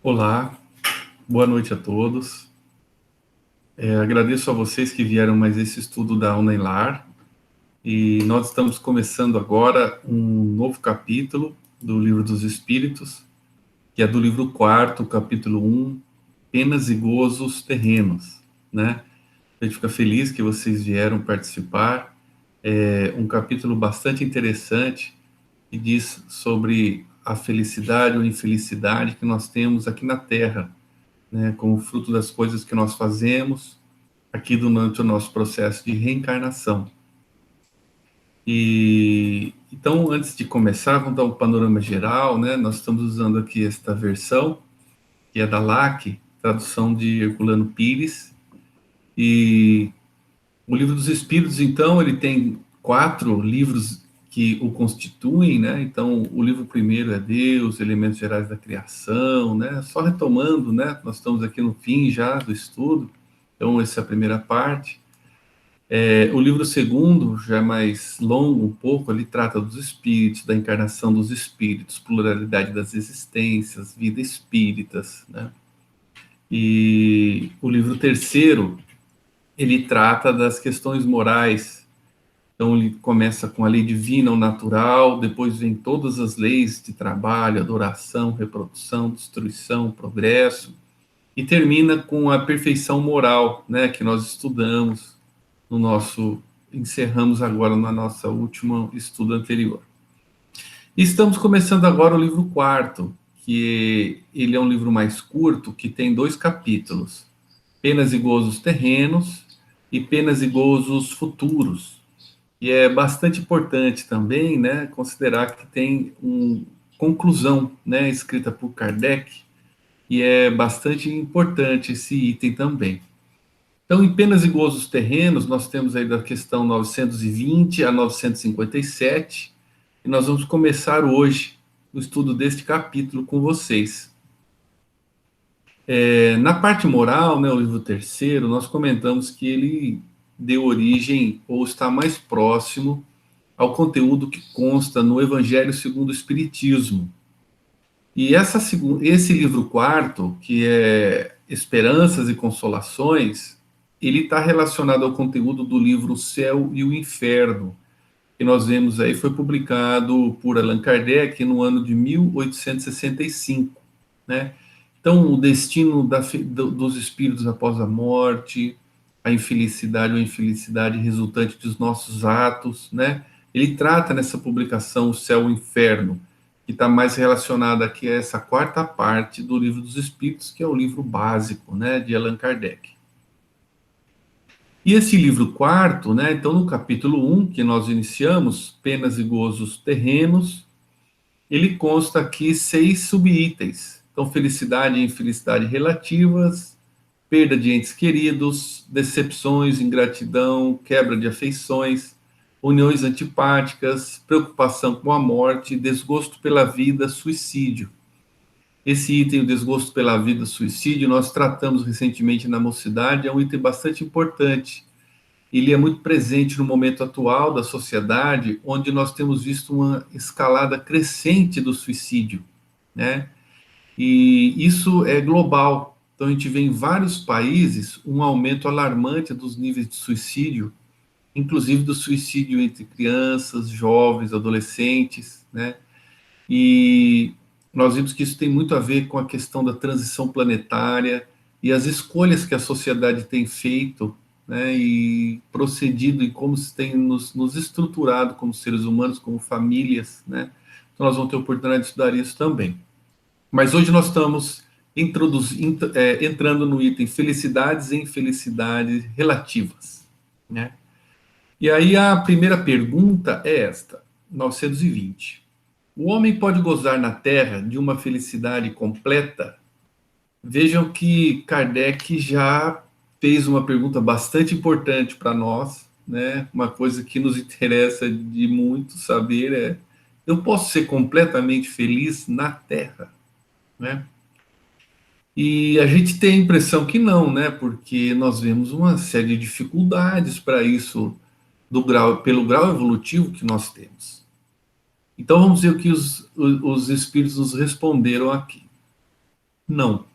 Olá, boa noite a todos. Agradeço a vocês que vieram mais esse estudo da Unelar e nós estamos começando agora um novo capítulo do Livro dos Espíritos, que é do livro quarto, capítulo 1, Penas e Gozos Terrenos, né? A gente fica feliz que vocês vieram participar. É um capítulo bastante interessante que diz sobre a felicidade ou infelicidade que nós temos aqui na Terra, né, como fruto das coisas que nós fazemos aqui durante o nosso processo de reencarnação. E então, antes de começar, vamos dar um panorama geral, né? Nós estamos usando aqui esta versão, que é da LAC, tradução de Herculano Pires, e o Livro dos Espíritos, então, ele tem 4 livros que o constituem, né? Então, o livro primeiro é Deus, Elementos Gerais da Criação, né? Só retomando, né? Nós estamos aqui no fim já do estudo, então essa é a primeira parte. O livro segundo, já é mais longo um pouco, ele trata dos espíritos, da encarnação dos espíritos, pluralidade das existências, vida espíritas, né? E o livro terceiro, ele trata das questões morais. Então ele começa com a lei divina, o natural, depois vem todas as leis de trabalho, adoração, reprodução, destruição, progresso, e termina com a perfeição moral, né, que nós estudamos no nosso, encerramos agora na nossa última estudo anterior. E estamos começando agora o livro quarto, que ele é um livro mais curto, que tem 2 capítulos, Penas e Gozos Terrenos e Penas e Gozos Futuros. E é bastante importante também, né, considerar que tem uma conclusão, né, escrita por Kardec, e é bastante importante esse item também. Então, em Penas e Gozos Terrenos, nós temos aí da questão 920 a 957, e nós vamos começar hoje o estudo deste capítulo com vocês. Na parte moral, né, o livro terceiro, nós comentamos que ele deu origem, ou está mais próximo, ao conteúdo que consta no Evangelho segundo o Espiritismo. E esse livro quarto, que é Esperanças e Consolações, ele está relacionado ao conteúdo do livro O Céu e o Inferno, que nós vemos aí, foi publicado por Allan Kardec no ano de 1865, né? Então, o destino dos espíritos após a morte, a infelicidade ou infelicidade resultante dos nossos atos, né? Ele trata nessa publicação O Céu e o Inferno, que está mais relacionada aqui a essa quarta parte do Livro dos Espíritos, que é o livro básico, né, de Allan Kardec. E esse livro quarto, né, então no capítulo 1, que nós iniciamos, Penas e Gozos Terrenos, ele consta aqui 6 subitens. Então, felicidade e infelicidade relativas, perda de entes queridos, decepções, ingratidão, quebra de afeições, uniões antipáticas, preocupação com a morte, desgosto pela vida, suicídio. Esse item, o desgosto pela vida, suicídio, nós tratamos recentemente na mocidade, é um item bastante importante. Ele é muito presente no momento atual da sociedade, onde nós temos visto uma escalada crescente do suicídio, né? E isso é global. Então, a gente vê em vários países um aumento alarmante dos níveis de suicídio, inclusive do suicídio entre crianças, jovens, adolescentes, né? E nós vimos que isso tem muito a ver com a questão da transição planetária e as escolhas que a sociedade tem feito, né, e procedido e como se tem nos estruturado como seres humanos, como famílias, né? Então nós vamos ter oportunidade de estudar isso também. Mas hoje nós estamos entrando no item felicidades e infelicidades relativas, né? E aí a primeira pergunta é esta, 920. O homem pode gozar na Terra de uma felicidade completa? Vejam que Kardec já fez uma pergunta bastante importante para nós, né? Uma coisa que nos interessa de muito saber é: eu posso ser completamente feliz na Terra, né? E a gente tem a impressão que não, né? Porque nós vemos uma série de dificuldades para isso pelo grau evolutivo que nós temos. Então vamos ver o que os espíritos nos responderam aqui. Não,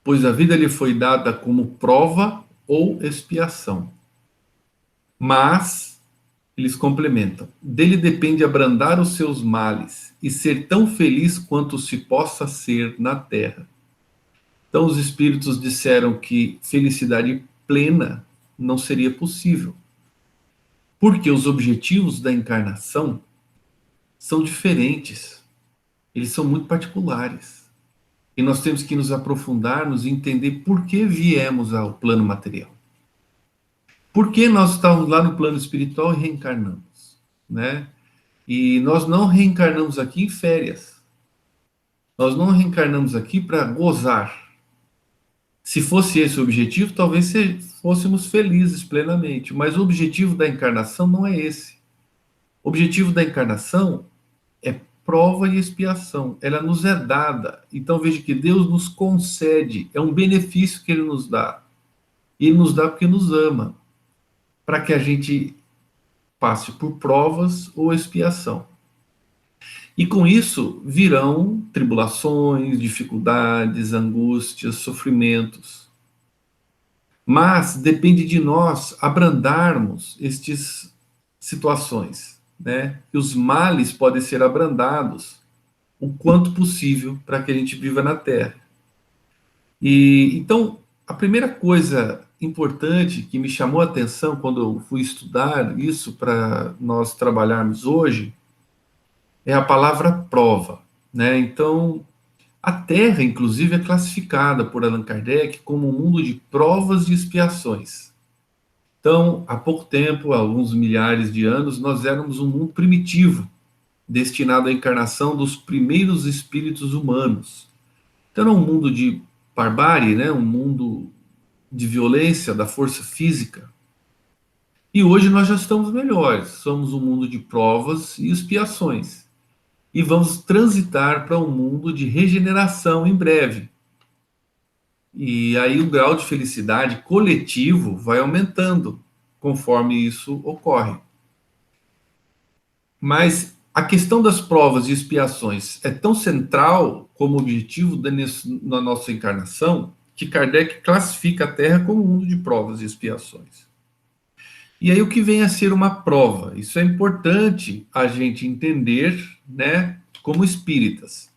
pois a vida lhe foi dada como prova ou expiação. Mas, eles complementam, dele depende abrandar os seus males e ser tão feliz quanto se possa ser na terra. Então, os espíritos disseram que felicidade plena não seria possível, porque os objetivos da encarnação são diferentes, eles são muito particulares. E nós temos que nos aprofundarmos e entender por que viemos ao plano material. Por que nós estamos lá no plano espiritual e reencarnamos, né? E nós não reencarnamos aqui em férias. Nós não reencarnamos aqui para gozar. Se fosse esse o objetivo, talvez fôssemos felizes plenamente. Mas o objetivo da encarnação não é esse. O objetivo da encarnação é prova e expiação. Ela nos é dada. Então veja que Deus nos concede. É um benefício que Ele nos dá. E Ele nos dá porque nos ama. Para que a gente passe por provas ou expiação. E com isso virão tribulações, dificuldades, angústias, sofrimentos. Mas depende de nós abrandarmos estas situações, né? E os males podem ser abrandados o quanto possível para que a gente viva na Terra. E então, a primeira coisa importante que me chamou a atenção quando eu fui estudar isso para nós trabalharmos hoje é a palavra prova, né? Então, a Terra, inclusive, é classificada por Allan Kardec como um mundo de provas e expiações. Então, há pouco tempo, há alguns milhares de anos, nós éramos um mundo primitivo, destinado à encarnação dos primeiros espíritos humanos. Então, era um mundo de barbárie, né? Um mundo de violência, da força física. E hoje nós já estamos melhores, somos um mundo de provas e expiações. E vamos transitar para um mundo de regeneração em breve. E aí o grau de felicidade coletivo vai aumentando conforme isso ocorre. Mas a questão das provas e expiações é tão central como objetivo na nossa encarnação que Kardec classifica a Terra como um mundo de provas e expiações. E aí o que vem a ser uma prova? Isso é importante a gente entender, né, como espíritas.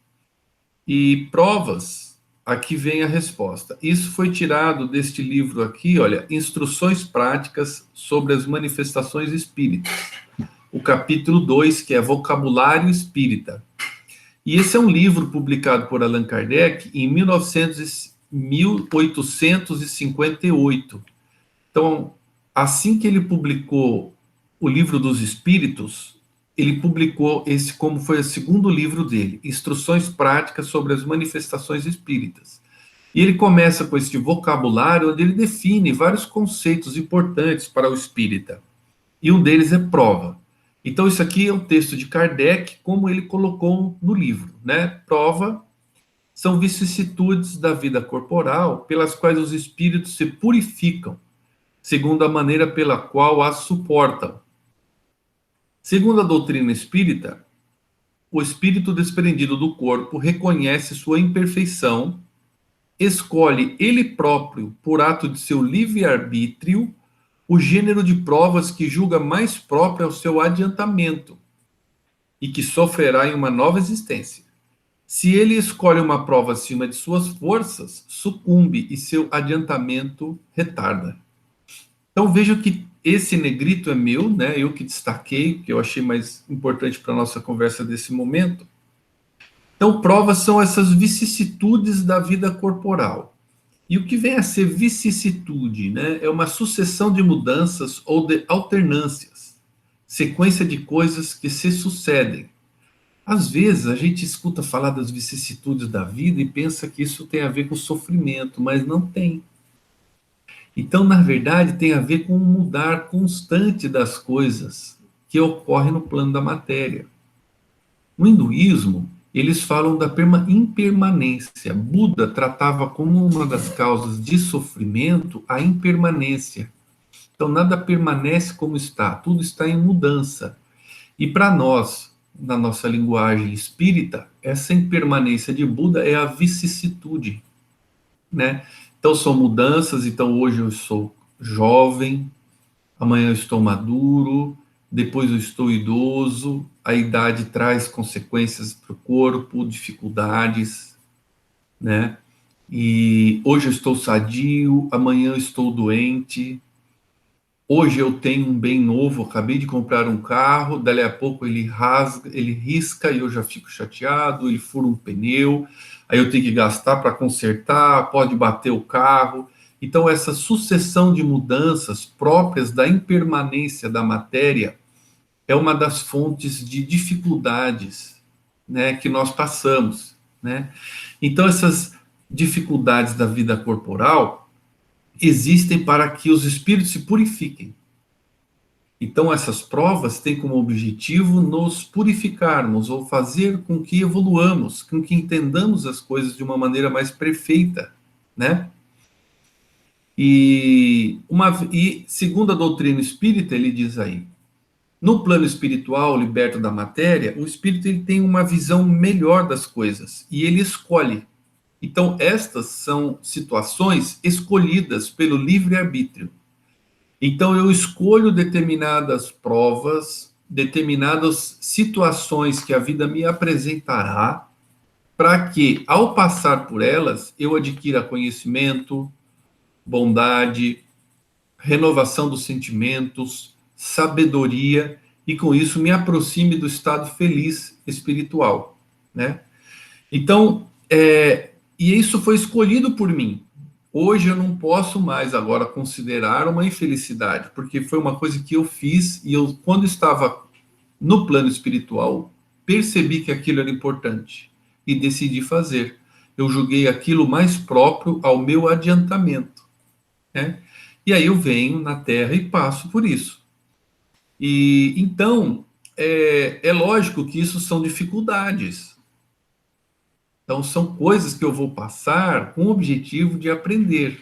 E provas, aqui vem a resposta. Isso foi tirado deste livro aqui, olha, Instruções Práticas sobre as Manifestações Espíritas. O capítulo 2, que é Vocabulário Espírita. E esse é um livro publicado por Allan Kardec em 1858. Então, assim que ele publicou o Livro dos Espíritos, ele publicou esse como foi o segundo livro dele, Instruções Práticas sobre as Manifestações Espíritas. E ele começa com este vocabulário onde ele define vários conceitos importantes para o espírita. E um deles é prova. Então isso aqui é um texto de Kardec, como ele colocou no livro, né? Prova são vicissitudes da vida corporal pelas quais os espíritos se purificam, segundo a maneira pela qual as suportam. Segundo a doutrina espírita, o espírito desprendido do corpo reconhece sua imperfeição, escolhe ele próprio, por ato de seu livre-arbítrio, o gênero de provas que julga mais próprio ao seu adiantamento e que sofrerá em uma nova existência. Se ele escolhe uma prova acima de suas forças, sucumbe e seu adiantamento retarda. Então veja que esse negrito é meu, né? Eu que destaquei, que eu achei mais importante para a nossa conversa desse momento. Então, provas são essas vicissitudes da vida corporal. E o que vem a ser vicissitude, né? É uma sucessão de mudanças ou de alternâncias, sequência de coisas que se sucedem. Às vezes a gente escuta falar das vicissitudes da vida e pensa que isso tem a ver com sofrimento, mas não tem. Então, na verdade, tem a ver com um mudar constante das coisas que ocorre no plano da matéria. No hinduísmo, eles falam da impermanência. Buda tratava como uma das causas de sofrimento a impermanência. Então, nada permanece como está, tudo está em mudança. E para nós, na nossa linguagem espírita, essa impermanência de Buda é a vicissitude, né? Então são mudanças, então hoje eu sou jovem, amanhã eu estou maduro, depois eu estou idoso, a idade traz consequências para o corpo, dificuldades, né? E hoje eu estou sadio, amanhã eu estou doente, hoje eu tenho um bem novo, acabei de comprar um carro, dali a pouco ele rasga, ele risca e eu já fico chateado, ele fura um pneu, aí eu tenho que gastar para consertar, pode bater o carro. Então, essa sucessão de mudanças próprias da impermanência da matéria é uma das fontes de dificuldades, né, que nós passamos, né? Então, essas dificuldades da vida corporal existem para que os espíritos se purifiquem. Então, essas provas têm como objetivo nos purificarmos ou fazer com que evoluamos, com que entendamos as coisas de uma maneira mais perfeita, né? E segundo a doutrina espírita, ele diz aí, no plano espiritual, liberto da matéria, o espírito ele tem uma visão melhor das coisas e ele escolhe. Então, estas são situações escolhidas pelo livre-arbítrio. Então, eu escolho determinadas provas, determinadas situações que a vida me apresentará, para que, ao passar por elas, eu adquira conhecimento, bondade, renovação dos sentimentos, sabedoria, e com isso me aproxime do estado feliz espiritual, né? Então, e isso foi escolhido por mim. Hoje eu não posso mais agora considerar uma infelicidade, porque foi uma coisa que eu fiz e eu, quando estava no plano espiritual, percebi que aquilo era importante e decidi fazer. Eu julguei aquilo mais próprio ao meu adiantamento, né? E aí eu venho na Terra e passo por isso. E então é lógico que isso são dificuldades. Então são coisas que eu vou passar com o objetivo de aprender.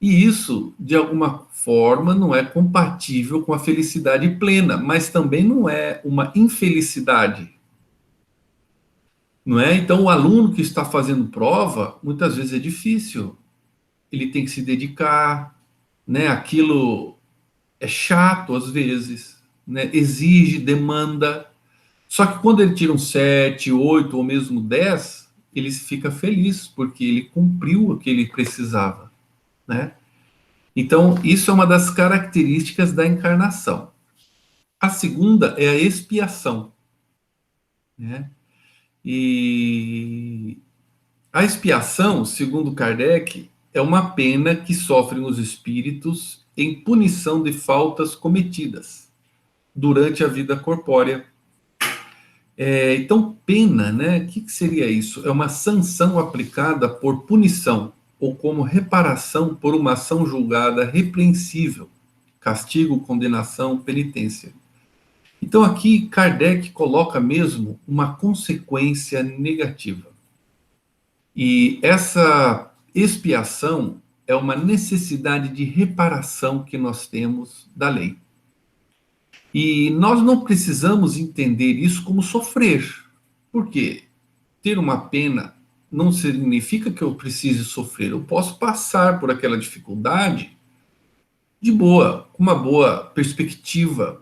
E isso, de alguma forma, não é compatível com a felicidade plena, mas também não é uma infelicidade, não é? Então, o aluno que está fazendo prova, muitas vezes é difícil, ele tem que se dedicar, né? Aquilo é chato às vezes, né? Exige, demanda. Só que quando ele tira um 7, 8 ou mesmo 10, ele fica feliz, porque ele cumpriu o que ele precisava, né? Então, isso é uma das características da encarnação. A segunda é a expiação, né? E a expiação, segundo Kardec, é uma pena que sofrem os espíritos em punição de faltas cometidas durante a vida corpórea. Então, pena, né? O que seria isso? É uma sanção aplicada por punição ou como reparação por uma ação julgada repreensível, castigo, condenação, penitência. Então, aqui Kardec coloca mesmo uma consequência negativa. E essa expiação é uma necessidade de reparação que nós temos da lei. E nós não precisamos entender isso como sofrer. Por quê? Ter uma pena não significa que eu precise sofrer. Eu posso passar por aquela dificuldade de boa, com uma boa perspectiva,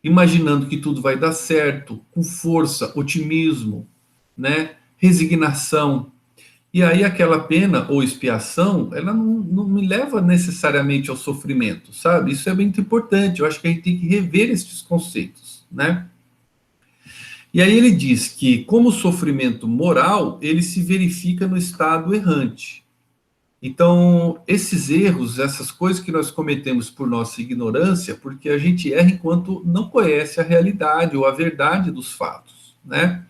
imaginando que tudo vai dar certo, com força, otimismo, né? Resignação. E aí aquela pena ou expiação, ela não me leva necessariamente ao sofrimento, sabe? Isso é muito importante. Eu acho que a gente tem que rever esses conceitos, né? E aí ele diz que, como sofrimento moral, ele se verifica no estado errante. Então, esses erros, essas coisas que nós cometemos por nossa ignorância, porque a gente erra enquanto não conhece a realidade ou a verdade dos fatos, né?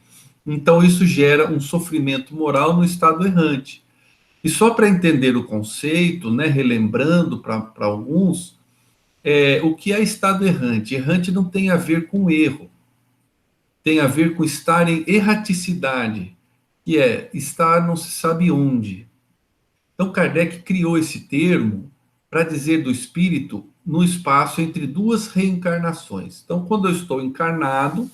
Então, isso gera um sofrimento moral no estado errante. E só para entender o conceito, né, relembrando para alguns, o que é estado errante? Errante não tem a ver com erro, tem a ver com estar em erraticidade, que é estar não se sabe onde. Então, Kardec criou esse termo para dizer do espírito no espaço entre duas reencarnações. Então, quando eu estou encarnado,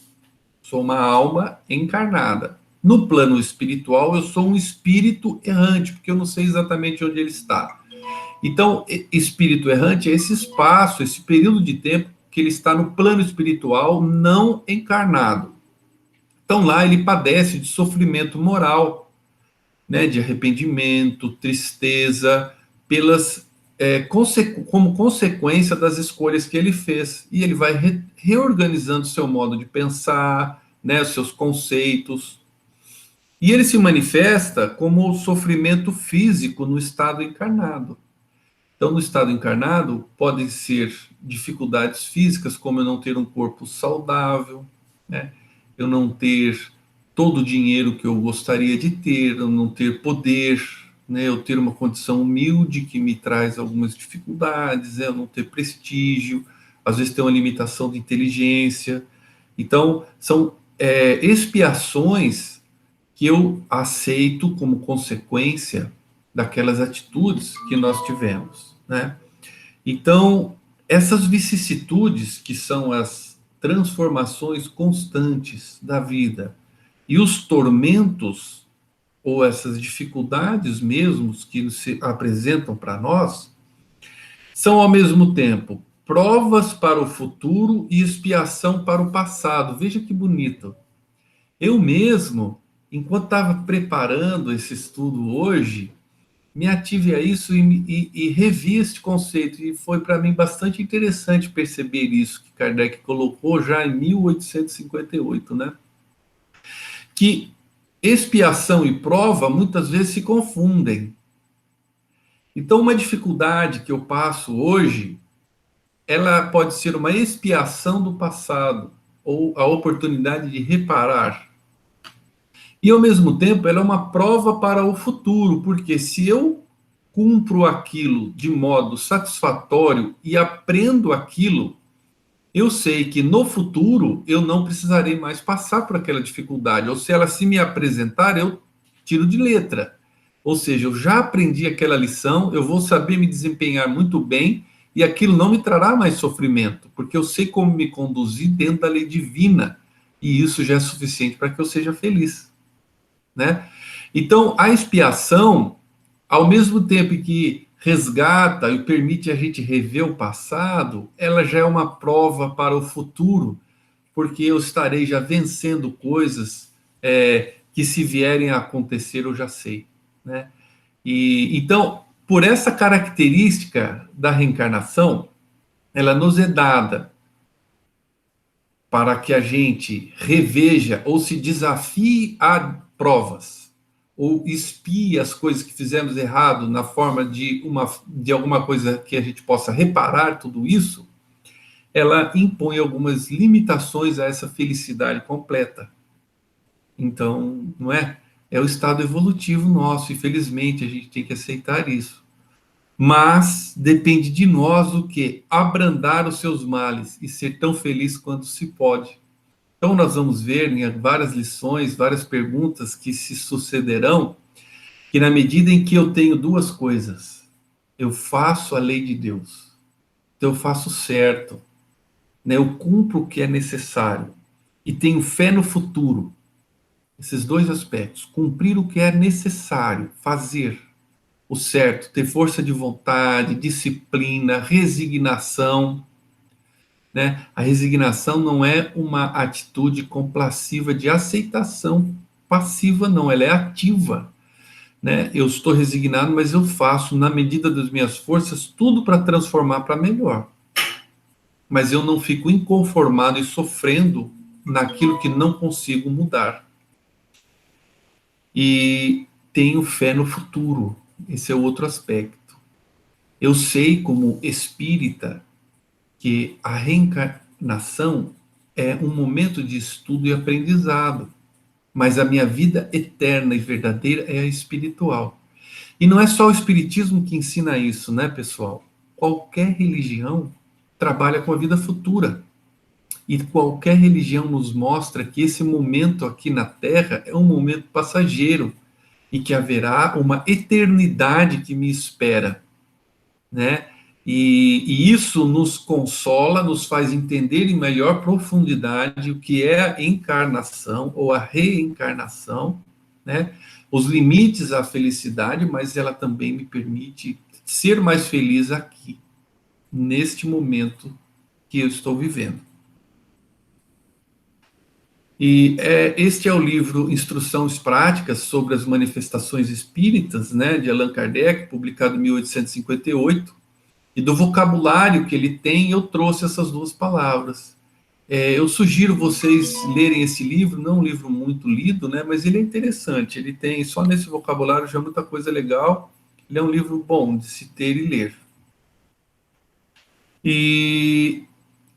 sou uma alma encarnada. No plano espiritual, eu sou um espírito errante, porque eu não sei exatamente onde ele está. Então, espírito errante é esse espaço, esse período de tempo que ele está no plano espiritual não encarnado. Então, lá ele padece de sofrimento moral, né, de arrependimento, tristeza, pelas como consequência das escolhas que ele fez. E ele vai reorganizando seu modo de pensar, né, os seus conceitos. E ele se manifesta como sofrimento físico no estado encarnado. Então, no estado encarnado, podem ser dificuldades físicas, como eu não ter um corpo saudável, né? Eu não ter todo o dinheiro que eu gostaria de ter, eu não ter poder, né? Eu ter uma condição humilde que me traz algumas dificuldades, né? Eu não ter prestígio, às vezes ter uma limitação de inteligência. Então, são expiações que eu aceito como consequência daquelas atitudes que nós tivemos, né? Então, essas vicissitudes, que são as transformações constantes da vida, e os tormentos, ou essas dificuldades mesmos que se apresentam para nós, são ao mesmo tempo provas para o futuro e expiação para o passado. Veja que bonito. Eu mesmo, enquanto estava preparando esse estudo hoje, me ative a isso e revi este conceito. E foi para mim bastante interessante perceber isso que Kardec colocou já em 1858, né? Que expiação e prova muitas vezes se confundem. Então, uma dificuldade que eu passo hoje, ela pode ser uma expiação do passado, ou a oportunidade de reparar. E, ao mesmo tempo, ela é uma prova para o futuro, porque se eu cumpro aquilo de modo satisfatório e aprendo aquilo, eu sei que no futuro eu não precisarei mais passar por aquela dificuldade, ou se ela se me apresentar, eu tiro de letra. Ou seja, eu já aprendi aquela lição, eu vou saber me desempenhar muito bem e aquilo não me trará mais sofrimento, porque eu sei como me conduzir dentro da lei divina, e isso já é suficiente para que eu seja feliz, né? Então, a expiação, ao mesmo tempo que resgata e permite a gente rever o passado, ela já é uma prova para o futuro, porque eu estarei já vencendo coisas que, se vierem a acontecer, eu já sei, né? E então, por essa característica da reencarnação, ela nos é dada para que a gente reveja ou se desafie a provas, ou espie as coisas que fizemos errado na forma de alguma coisa que a gente possa reparar tudo isso, ela impõe algumas limitações a essa felicidade completa. Então, não é? É o estado evolutivo nosso, infelizmente, a gente tem que aceitar isso. Mas depende de nós o quê? Abrandar os seus males e ser tão feliz quanto se pode. Então, nós vamos ver em várias lições, várias perguntas que se sucederão, que na medida em que eu tenho duas coisas, eu faço a lei de Deus, então eu faço certo, né? Eu cumpro o que é necessário e tenho fé no futuro. Esses dois aspectos, cumprir o que é necessário, fazer o certo, ter força de vontade, disciplina, resignação, né? A resignação não é uma atitude complaciva de aceitação passiva, não, ela é ativa, né? Eu estou resignado, mas eu faço, na medida das minhas forças, tudo para transformar para melhor. Mas eu não fico inconformado e sofrendo naquilo que não consigo mudar. E tenho fé no futuro, esse é o outro aspecto. Eu sei, como espírita, que a reencarnação é um momento de estudo e aprendizado, mas a minha vida eterna e verdadeira é a espiritual. E não é só o espiritismo que ensina isso, né, pessoal? Qualquer religião trabalha com a vida futura. E qualquer religião nos mostra que esse momento aqui na Terra é um momento passageiro e que haverá uma eternidade que me espera, né? E isso nos consola, nos faz entender em maior profundidade o que é a encarnação ou a reencarnação, né? Os limites à felicidade, mas ela também me permite ser mais feliz aqui, neste momento que eu estou vivendo. E este é o livro Instruções Práticas sobre as Manifestações Espíritas, né, de Allan Kardec, publicado em 1858. E do vocabulário que ele tem, eu trouxe essas duas palavras. Eu sugiro vocês lerem esse livro, não um livro muito lido, né, mas ele é interessante. Ele tem, só nesse vocabulário, já muita coisa legal. Ele é um livro bom de se ter e ler. E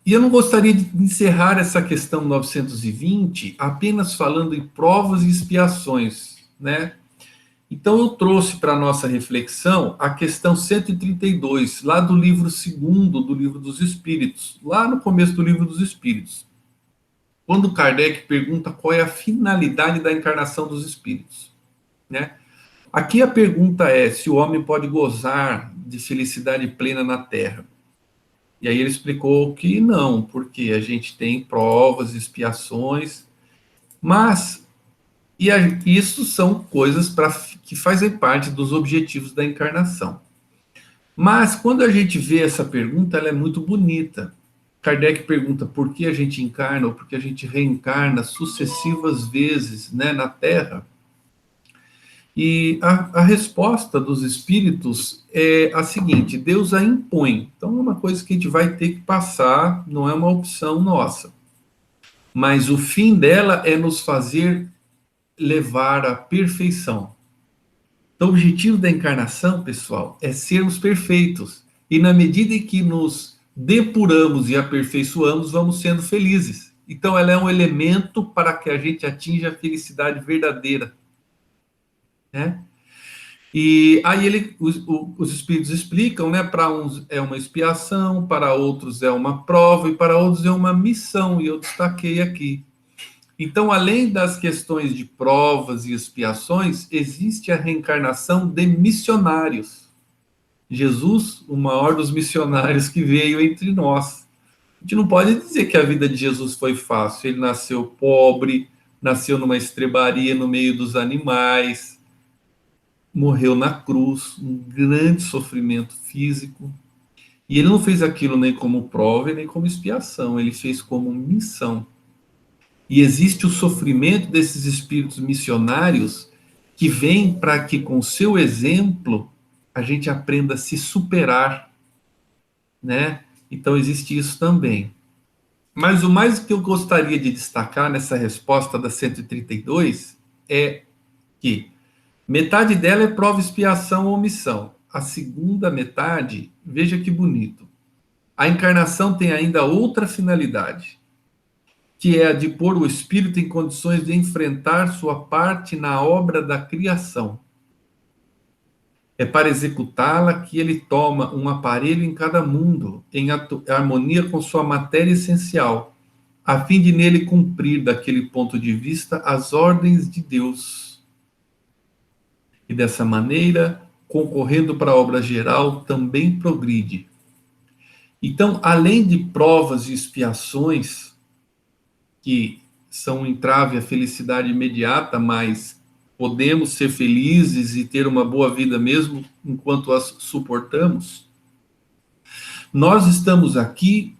eu não gostaria de encerrar essa questão 920 apenas falando em provas e expiações, né? Então eu trouxe para a nossa reflexão a questão 132, lá do livro segundo do Livro dos Espíritos, lá no começo do Livro dos Espíritos, quando Kardec pergunta qual é a finalidade da encarnação dos espíritos, né? Aqui a pergunta é se o homem pode gozar de felicidade plena na Terra. E aí ele explicou que não, porque a gente tem provas, expiações, mas isso são coisas que fazem parte dos objetivos da encarnação. Mas quando a gente vê essa pergunta, ela é muito bonita. Kardec pergunta por que a gente encarna ou por que a gente reencarna sucessivas vezes, né, na Terra. E a resposta dos espíritos é a seguinte: Deus a impõe. Então é uma coisa que a gente vai ter que passar, não é uma opção nossa. Mas o fim dela é nos fazer levar à perfeição. Então, o objetivo da encarnação, pessoal, é sermos perfeitos. E na medida em que nos depuramos e aperfeiçoamos, vamos sendo felizes. Então, ela é um elemento para que a gente atinja a felicidade verdadeira, né? E aí os espíritos explicam, né? Para uns é uma expiação, para outros é uma prova e para outros é uma missão. E eu destaquei aqui. Então, além das questões de provas e expiações, existe a reencarnação de missionários. Jesus, o maior dos missionários que veio entre nós. A gente não pode dizer que a vida de Jesus foi fácil. Ele nasceu pobre, nasceu numa estrebaria no meio dos animais, morreu na cruz, um grande sofrimento físico. E ele não fez aquilo nem como prova nem como expiação, ele fez como missão. E existe o sofrimento desses espíritos missionários que vêm para que, com seu exemplo, a gente aprenda a se superar, né? Então, existe isso também. Mas o mais que eu gostaria de destacar nessa resposta da 132 é que metade dela é prova, expiação ou missão. A segunda metade, veja que bonito. A encarnação tem ainda outra finalidade, que é a de pôr o espírito em condições de enfrentar sua parte na obra da criação. É para executá-la que ele toma um aparelho em cada mundo, em harmonia com sua matéria essencial, a fim de nele cumprir, daquele ponto de vista, as ordens de Deus. E dessa maneira, concorrendo para a obra geral, também progride. Então, além de provas e expiações, que são um entrave à felicidade imediata, mas podemos ser felizes e ter uma boa vida mesmo enquanto as suportamos. Nós estamos aqui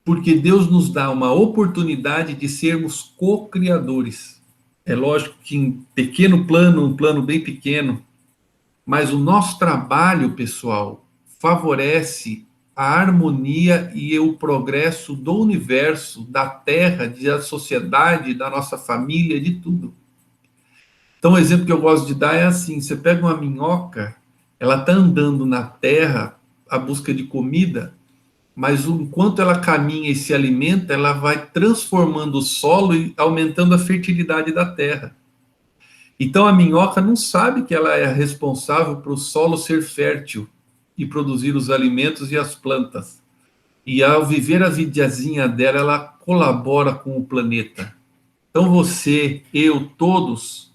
porque Deus nos dá uma oportunidade de sermos co-criadores. É lógico que em pequeno plano, um plano bem pequeno, mas o nosso trabalho, pessoal, favorece a harmonia e o progresso do universo, da Terra, da sociedade, da nossa família, de tudo. Então, o exemplo que eu gosto de dar é assim: você pega uma minhoca, ela está andando na Terra à busca de comida, mas enquanto ela caminha e se alimenta, ela vai transformando o solo e aumentando a fertilidade da Terra. Então, a minhoca não sabe que ela é responsável para o solo ser fértil e produzir os alimentos e as plantas. E ao viver a vidazinha dela, ela colabora com o planeta. Então você, eu, todos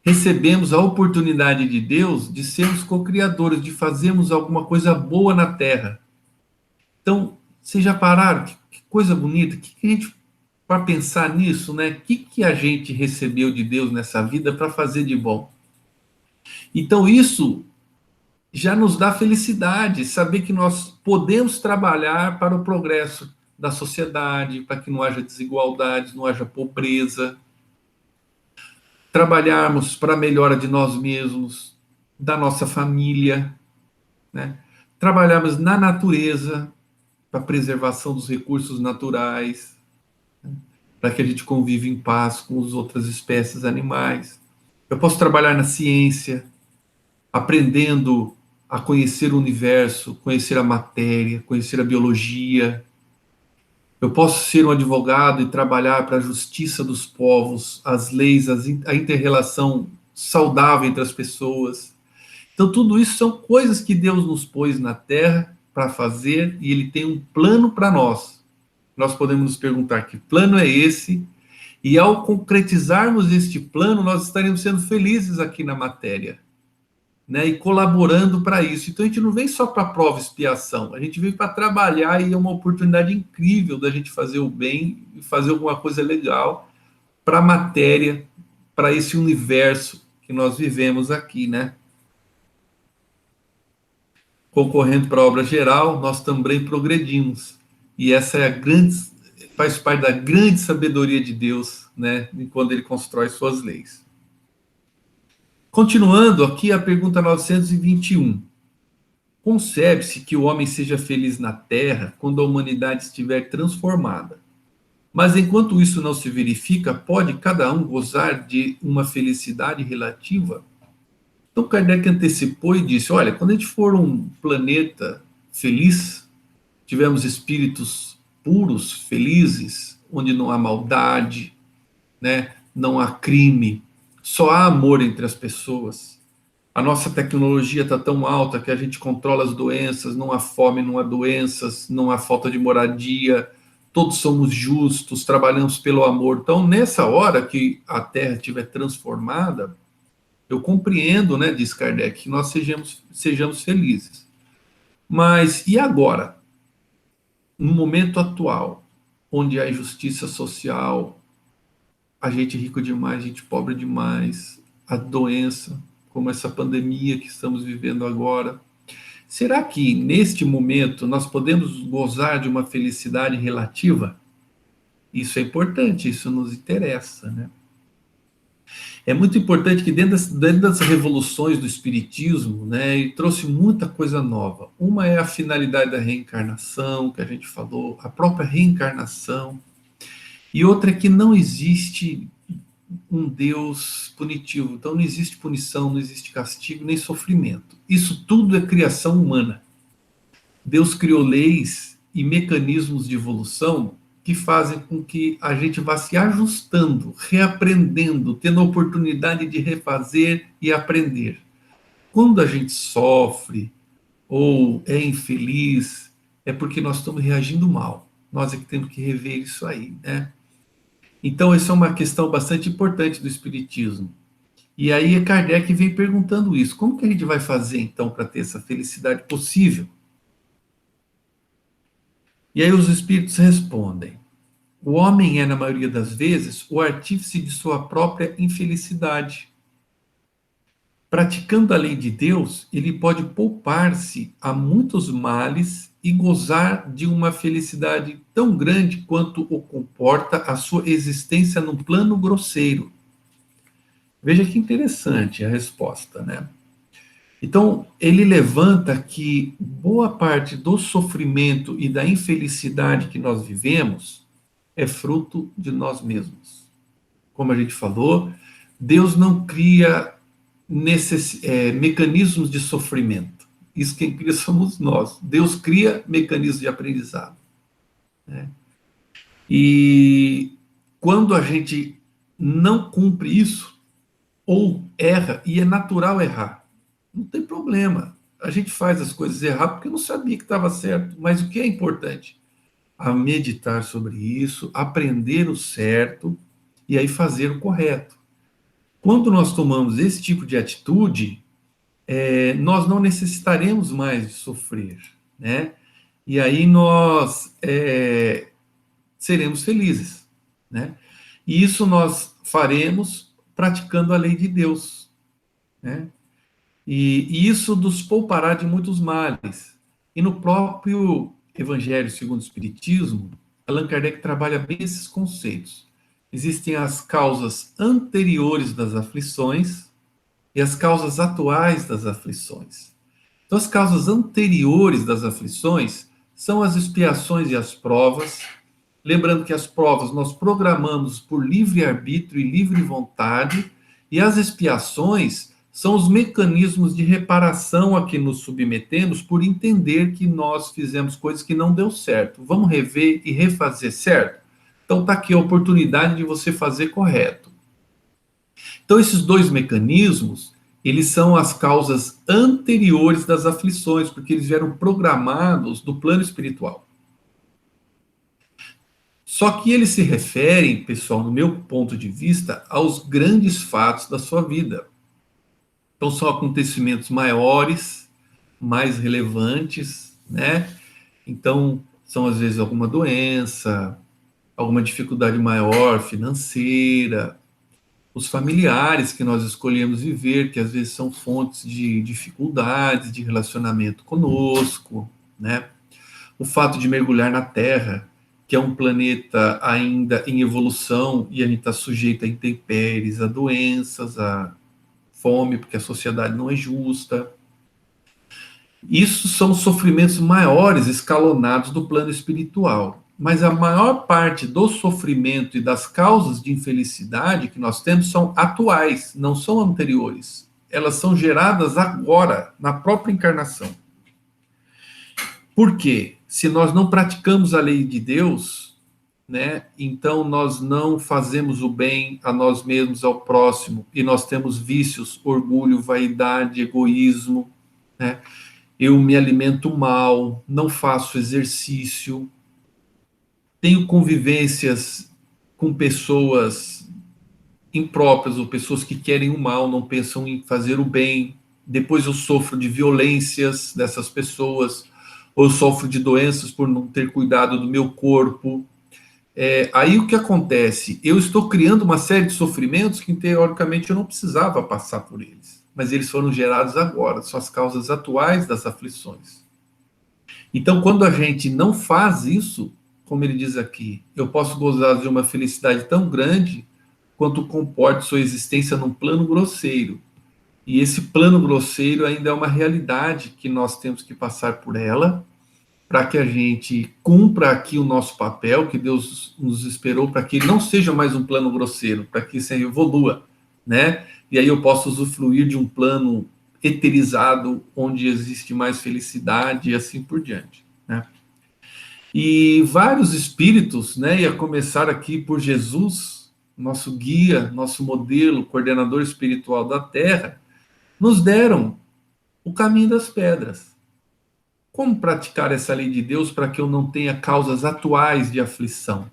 recebemos a oportunidade de Deus de sermos co-criadores, de fazermos alguma coisa boa na Terra. Então, vocês já pararam? Que coisa bonita, que a gente, para pensar nisso, né? O que a gente recebeu de Deus nessa vida para fazer de bom? Então, isso já nos dá felicidade, saber que nós podemos trabalhar para o progresso da sociedade, para que não haja desigualdades, não haja pobreza, trabalharmos para a melhora de nós mesmos, da nossa família, né? Trabalharmos na natureza, para a preservação dos recursos naturais, para que a gente conviva em paz com as outras espécies animais. Eu posso trabalhar na ciência, aprendendo a conhecer o universo, conhecer a matéria, conhecer a biologia. Eu posso ser um advogado e trabalhar para a justiça dos povos, as leis, a inter-relação saudável entre as pessoas. Então, tudo isso são coisas que Deus nos pôs na Terra para fazer e Ele tem um plano para nós. Nós podemos nos perguntar que plano é esse, e ao concretizarmos este plano, nós estaremos sendo felizes aqui na matéria, né? E colaborando para isso. Então a gente não vem só para prova e expiação, a gente vem para trabalhar e é uma oportunidade incrível da gente fazer o bem e fazer alguma coisa legal para a matéria, para esse universo que nós vivemos aqui, né? Concorrendo para a obra geral, nós também progredimos. E essa é a grande, faz parte da grande sabedoria de Deus, né? Quando ele constrói suas leis. Continuando aqui a pergunta 921. Concebe-se que o homem seja feliz na Terra quando a humanidade estiver transformada. Mas enquanto isso não se verifica, pode cada um gozar de uma felicidade relativa? Então Kardec antecipou e disse, olha, quando a gente for um planeta feliz, tivermos espíritos puros, felizes, onde não há maldade, né, não há crime, só há amor entre as pessoas. A nossa tecnologia está tão alta que a gente controla as doenças, não há fome, não há doenças, não há falta de moradia, todos somos justos, trabalhamos pelo amor. Então, nessa hora que a Terra estiver transformada, eu compreendo, né, diz Kardec, que nós sejamos felizes. Mas e agora? No momento atual, onde há injustiça social, a gente rico demais, a gente pobre demais, a doença, como essa pandemia que estamos vivendo agora. Será que, neste momento, nós podemos gozar de uma felicidade relativa? Isso é importante, isso nos interessa, né? É muito importante que dentro das revoluções do espiritismo, né, ele trouxe muita coisa nova. Uma é a finalidade da reencarnação, que a gente falou, a própria reencarnação. E outra é que não existe um Deus punitivo. Então não existe punição, não existe castigo, nem sofrimento. Isso tudo é criação humana. Deus criou leis e mecanismos de evolução que fazem com que a gente vá se ajustando, reaprendendo, tendo a oportunidade de refazer e aprender. Quando a gente sofre ou é infeliz, é porque nós estamos reagindo mal. Nós é que temos que rever isso aí, né? Então, essa é uma questão bastante importante do Espiritismo. E aí, Kardec vem perguntando isso: como que a gente vai fazer, então, para ter essa felicidade possível? E aí, os Espíritos respondem: o homem é, na maioria das vezes, o artífice de sua própria infelicidade. Praticando a lei de Deus, ele pode poupar-se a muitos males e gozar de uma felicidade tão grande quanto o comporta a sua existência num plano grosseiro. Veja que interessante a resposta, né? Então, ele levanta que boa parte do sofrimento e da infelicidade que nós vivemos é fruto de nós mesmos. Como a gente falou, Deus não cria mecanismos de sofrimento. Isso quem cria somos nós. Deus cria mecanismos de aprendizado, né? E quando a gente não cumpre isso, ou erra, e é natural errar, não tem problema. A gente faz as coisas erradas porque não sabia que estava certo. Mas o que é importante? A meditar sobre isso, aprender o certo e aí fazer o correto. Quando nós tomamos esse tipo de atitude, nós não necessitaremos mais de sofrer, né? E aí nós seremos felizes, né? E isso nós faremos praticando a lei de Deus, né? E isso nos poupará de muitos males. E no próprio Evangelho segundo o Espiritismo, Allan Kardec trabalha bem esses conceitos. Existem as causas anteriores das aflições e as causas atuais das aflições. Então, as causas anteriores das aflições são as expiações e as provas. Lembrando que as provas nós programamos por livre arbítrio e livre vontade, e as expiações são os mecanismos de reparação a que nos submetemos por entender que nós fizemos coisas que não deu certo. Vamos rever e refazer certo? Então está aqui a oportunidade de você fazer correto. Então esses dois mecanismos, eles são as causas anteriores das aflições, porque eles vieram programados do plano espiritual. Só que eles se referem, pessoal, no meu ponto de vista, aos grandes fatos da sua vida. Então, são acontecimentos maiores, mais relevantes, né? Então, são às vezes alguma doença, alguma dificuldade maior financeira, os familiares que nós escolhemos viver, que às vezes são fontes de dificuldades de relacionamento conosco, né? O fato de mergulhar na Terra, que é um planeta ainda em evolução e a gente está sujeito a intempéries, a doenças, a fome, porque a sociedade não é justa. Isso são sofrimentos maiores, escalonados do plano espiritual. Mas a maior parte do sofrimento e das causas de infelicidade que nós temos são atuais, não são anteriores. Elas são geradas agora, na própria encarnação. Por quê? Se nós não praticamos a lei de Deus, né, então nós não fazemos o bem a nós mesmos, ao próximo, e nós temos vícios, orgulho, vaidade, egoísmo, né? Eu me alimento mal, não faço exercício, tenho convivências com pessoas impróprias ou pessoas que querem o mal, não pensam em fazer o bem. Depois eu sofro de violências dessas pessoas, ou eu sofro de doenças por não ter cuidado do meu corpo. Aí o que acontece? Eu estou criando uma série de sofrimentos que, teoricamente, eu não precisava passar por eles. Mas eles foram gerados agora, são as causas atuais das aflições. Então, quando a gente não faz isso, como ele diz aqui, eu posso gozar de uma felicidade tão grande quanto comporte sua existência num plano grosseiro. E esse plano grosseiro ainda é uma realidade que nós temos que passar por ela, para que a gente cumpra aqui o nosso papel, que Deus nos esperou, para que ele não seja mais um plano grosseiro, para que isso evolua, né? E aí eu posso usufruir de um plano eterizado, onde existe mais felicidade e assim por diante, né? E vários espíritos, né, e a começar aqui por Jesus, nosso guia, nosso modelo, coordenador espiritual da Terra, nos deram o caminho das pedras. Como praticar essa lei de Deus para que eu não tenha causas atuais de aflição?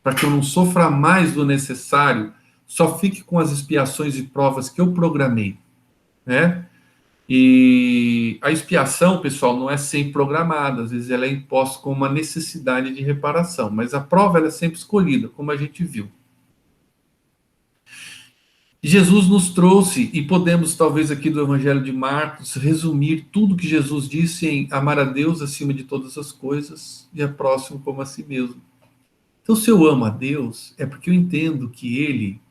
Para que eu não sofra mais do necessário, só fique com as expiações e provas que eu programei, né? E a expiação, pessoal, não é sempre programada, às vezes ela é imposta com uma necessidade de reparação, mas a prova ela é sempre escolhida, como a gente viu. Jesus nos trouxe, e podemos, talvez, aqui do Evangelho de Marcos, resumir tudo que Jesus disse em amar a Deus acima de todas as coisas e a próximo como a si mesmo. Então, se eu amo a Deus, é porque eu entendo que Ele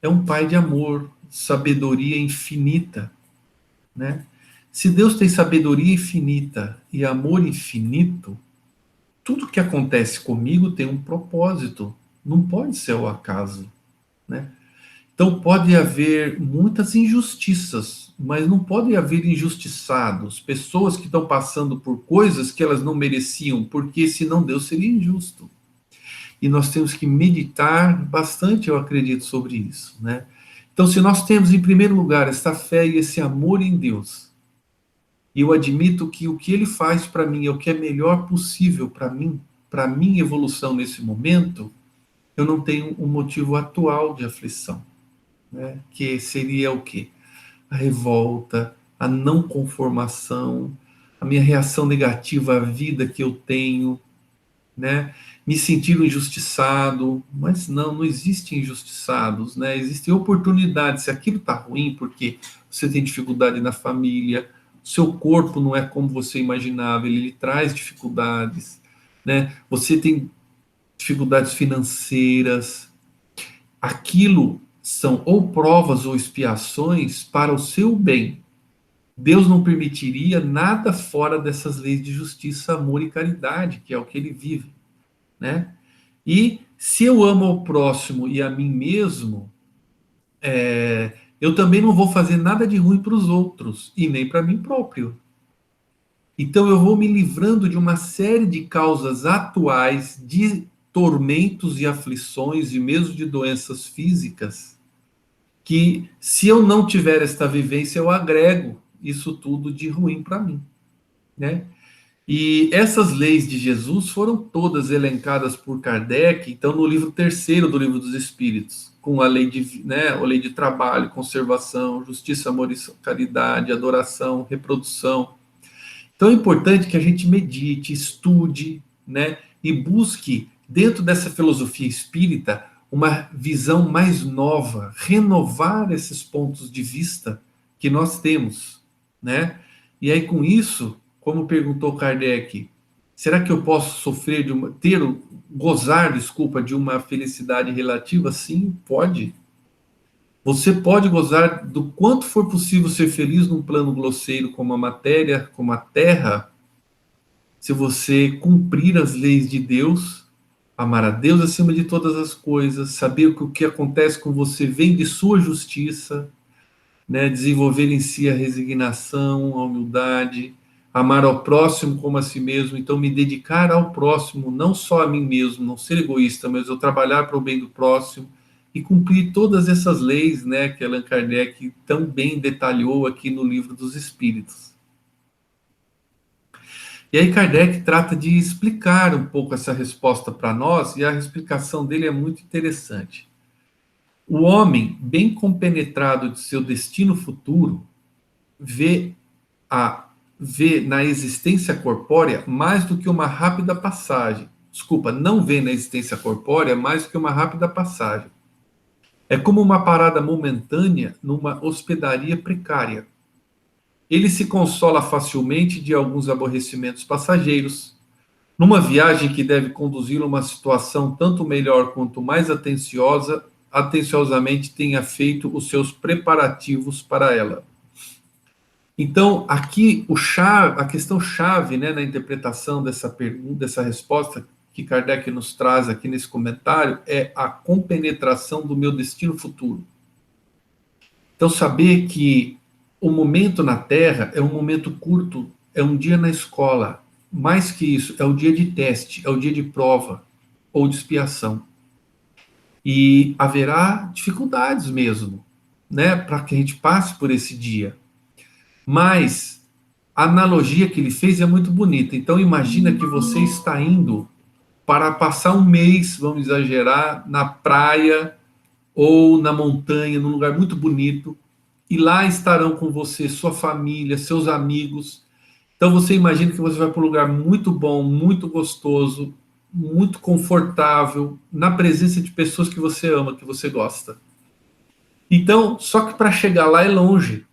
é um Pai de amor, sabedoria infinita, né? Se Deus tem sabedoria infinita e amor infinito, tudo que acontece comigo tem um propósito, não pode ser o acaso, né? Então pode haver muitas injustiças, mas não pode haver injustiçados, pessoas que estão passando por coisas que elas não mereciam, porque senão Deus seria injusto. E nós temos que meditar bastante, eu acredito, sobre isso, né? Então, se nós temos, em primeiro lugar, essa fé e esse amor em Deus, e eu admito que o que Ele faz para mim é o que é melhor possível para a minha evolução nesse momento, eu não tenho um motivo atual de aflição. né? Que seria o quê? A revolta, a não conformação, a minha reação negativa à vida que eu tenho, né? Me sentir injustiçado, mas não existem injustiçados, né? Existem oportunidades. Se aquilo está ruim, porque você tem dificuldade na família, o seu corpo não é como você imaginava, ele lhe traz dificuldades, né? Você tem dificuldades financeiras, aquilo são ou provas ou expiações para o seu bem. Deus não permitiria nada fora dessas leis de justiça, amor e caridade, que é o que ele vive, né? E se eu amo ao próximo e a mim mesmo, eu também não vou fazer nada de ruim para os outros e nem para mim próprio. Então eu vou me livrando de uma série de causas atuais de tormentos e aflições e mesmo de doenças físicas que, se eu não tiver esta vivência, eu agrego isso tudo de ruim para mim, né? E essas leis de Jesus foram todas elencadas por Kardec, então, no livro terceiro do Livro dos Espíritos, com a lei de, né, a lei de trabalho, conservação, justiça, amor e caridade, adoração, reprodução. Então é importante que a gente medite, estude, né, e busque, dentro dessa filosofia espírita, uma visão mais nova, renovar esses pontos de vista que nós temos, né? E aí, com isso, como perguntou Kardec, será que eu posso sofrer de uma, gozar, desculpa, de uma felicidade relativa? Sim, pode. Você pode gozar do quanto for possível ser feliz num plano grosseiro como a matéria, como a terra, se você cumprir as leis de Deus, amar a Deus acima de todas as coisas, saber que o que acontece com você vem de sua justiça, né? Desenvolver em si a resignação, a humildade, amar ao próximo como a si mesmo, então me dedicar ao próximo, não só a mim mesmo, não ser egoísta, mas eu trabalhar para o bem do próximo e cumprir todas essas leis, né, que Allan Kardec tão bem detalhou aqui no Livro dos Espíritos. E aí Kardec trata de explicar um pouco essa resposta para nós, e a explicação dele é muito interessante. O homem, bem compenetrado de seu destino futuro, vê, vê na existência corpórea mais do que uma rápida passagem. Desculpa, não vê na existência corpórea mais do que uma rápida passagem. É como uma parada momentânea numa hospedaria precária. Ele se consola facilmente de alguns aborrecimentos passageiros, numa viagem que deve conduzi-lo a uma situação tanto melhor quanto mais atenciosamente tenha feito os seus preparativos para ela. Então, aqui a questão chave, né, na interpretação dessa pergunta, dessa resposta que Kardec nos traz aqui nesse comentário, é a compenetração do meu destino futuro. Então, saber que o momento na Terra é um momento curto, é um dia na escola. Mais que isso, é o dia de teste, é o dia de prova ou de expiação. E haverá dificuldades mesmo, né, para que a gente passe por esse dia. Mas a analogia que ele fez é muito bonita. Então, imagina que você está indo para passar um mês, vamos exagerar, na praia ou na montanha, num lugar muito bonito, e lá estarão com você sua família, seus amigos. Então você imagina que você vai para um lugar muito bom, muito gostoso, muito confortável, na presença de pessoas que você ama, que você gosta. Então, só que para chegar lá é longe,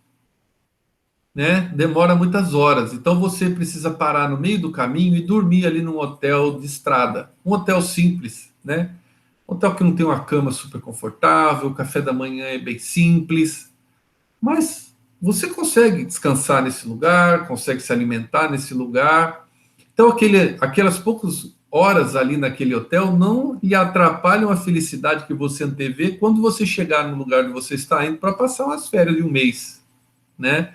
né? Demora muitas horas. Então você precisa parar no meio do caminho e dormir ali num hotel de estrada, um hotel simples, né? Um hotel que não tem uma cama super confortável, o café da manhã é bem simples, mas você consegue descansar nesse lugar, consegue se alimentar nesse lugar. Então, aquelas poucas horas ali naquele hotel não lhe atrapalham a felicidade que você antevê quando você chegar no lugar onde você está indo para passar umas férias de um mês, né?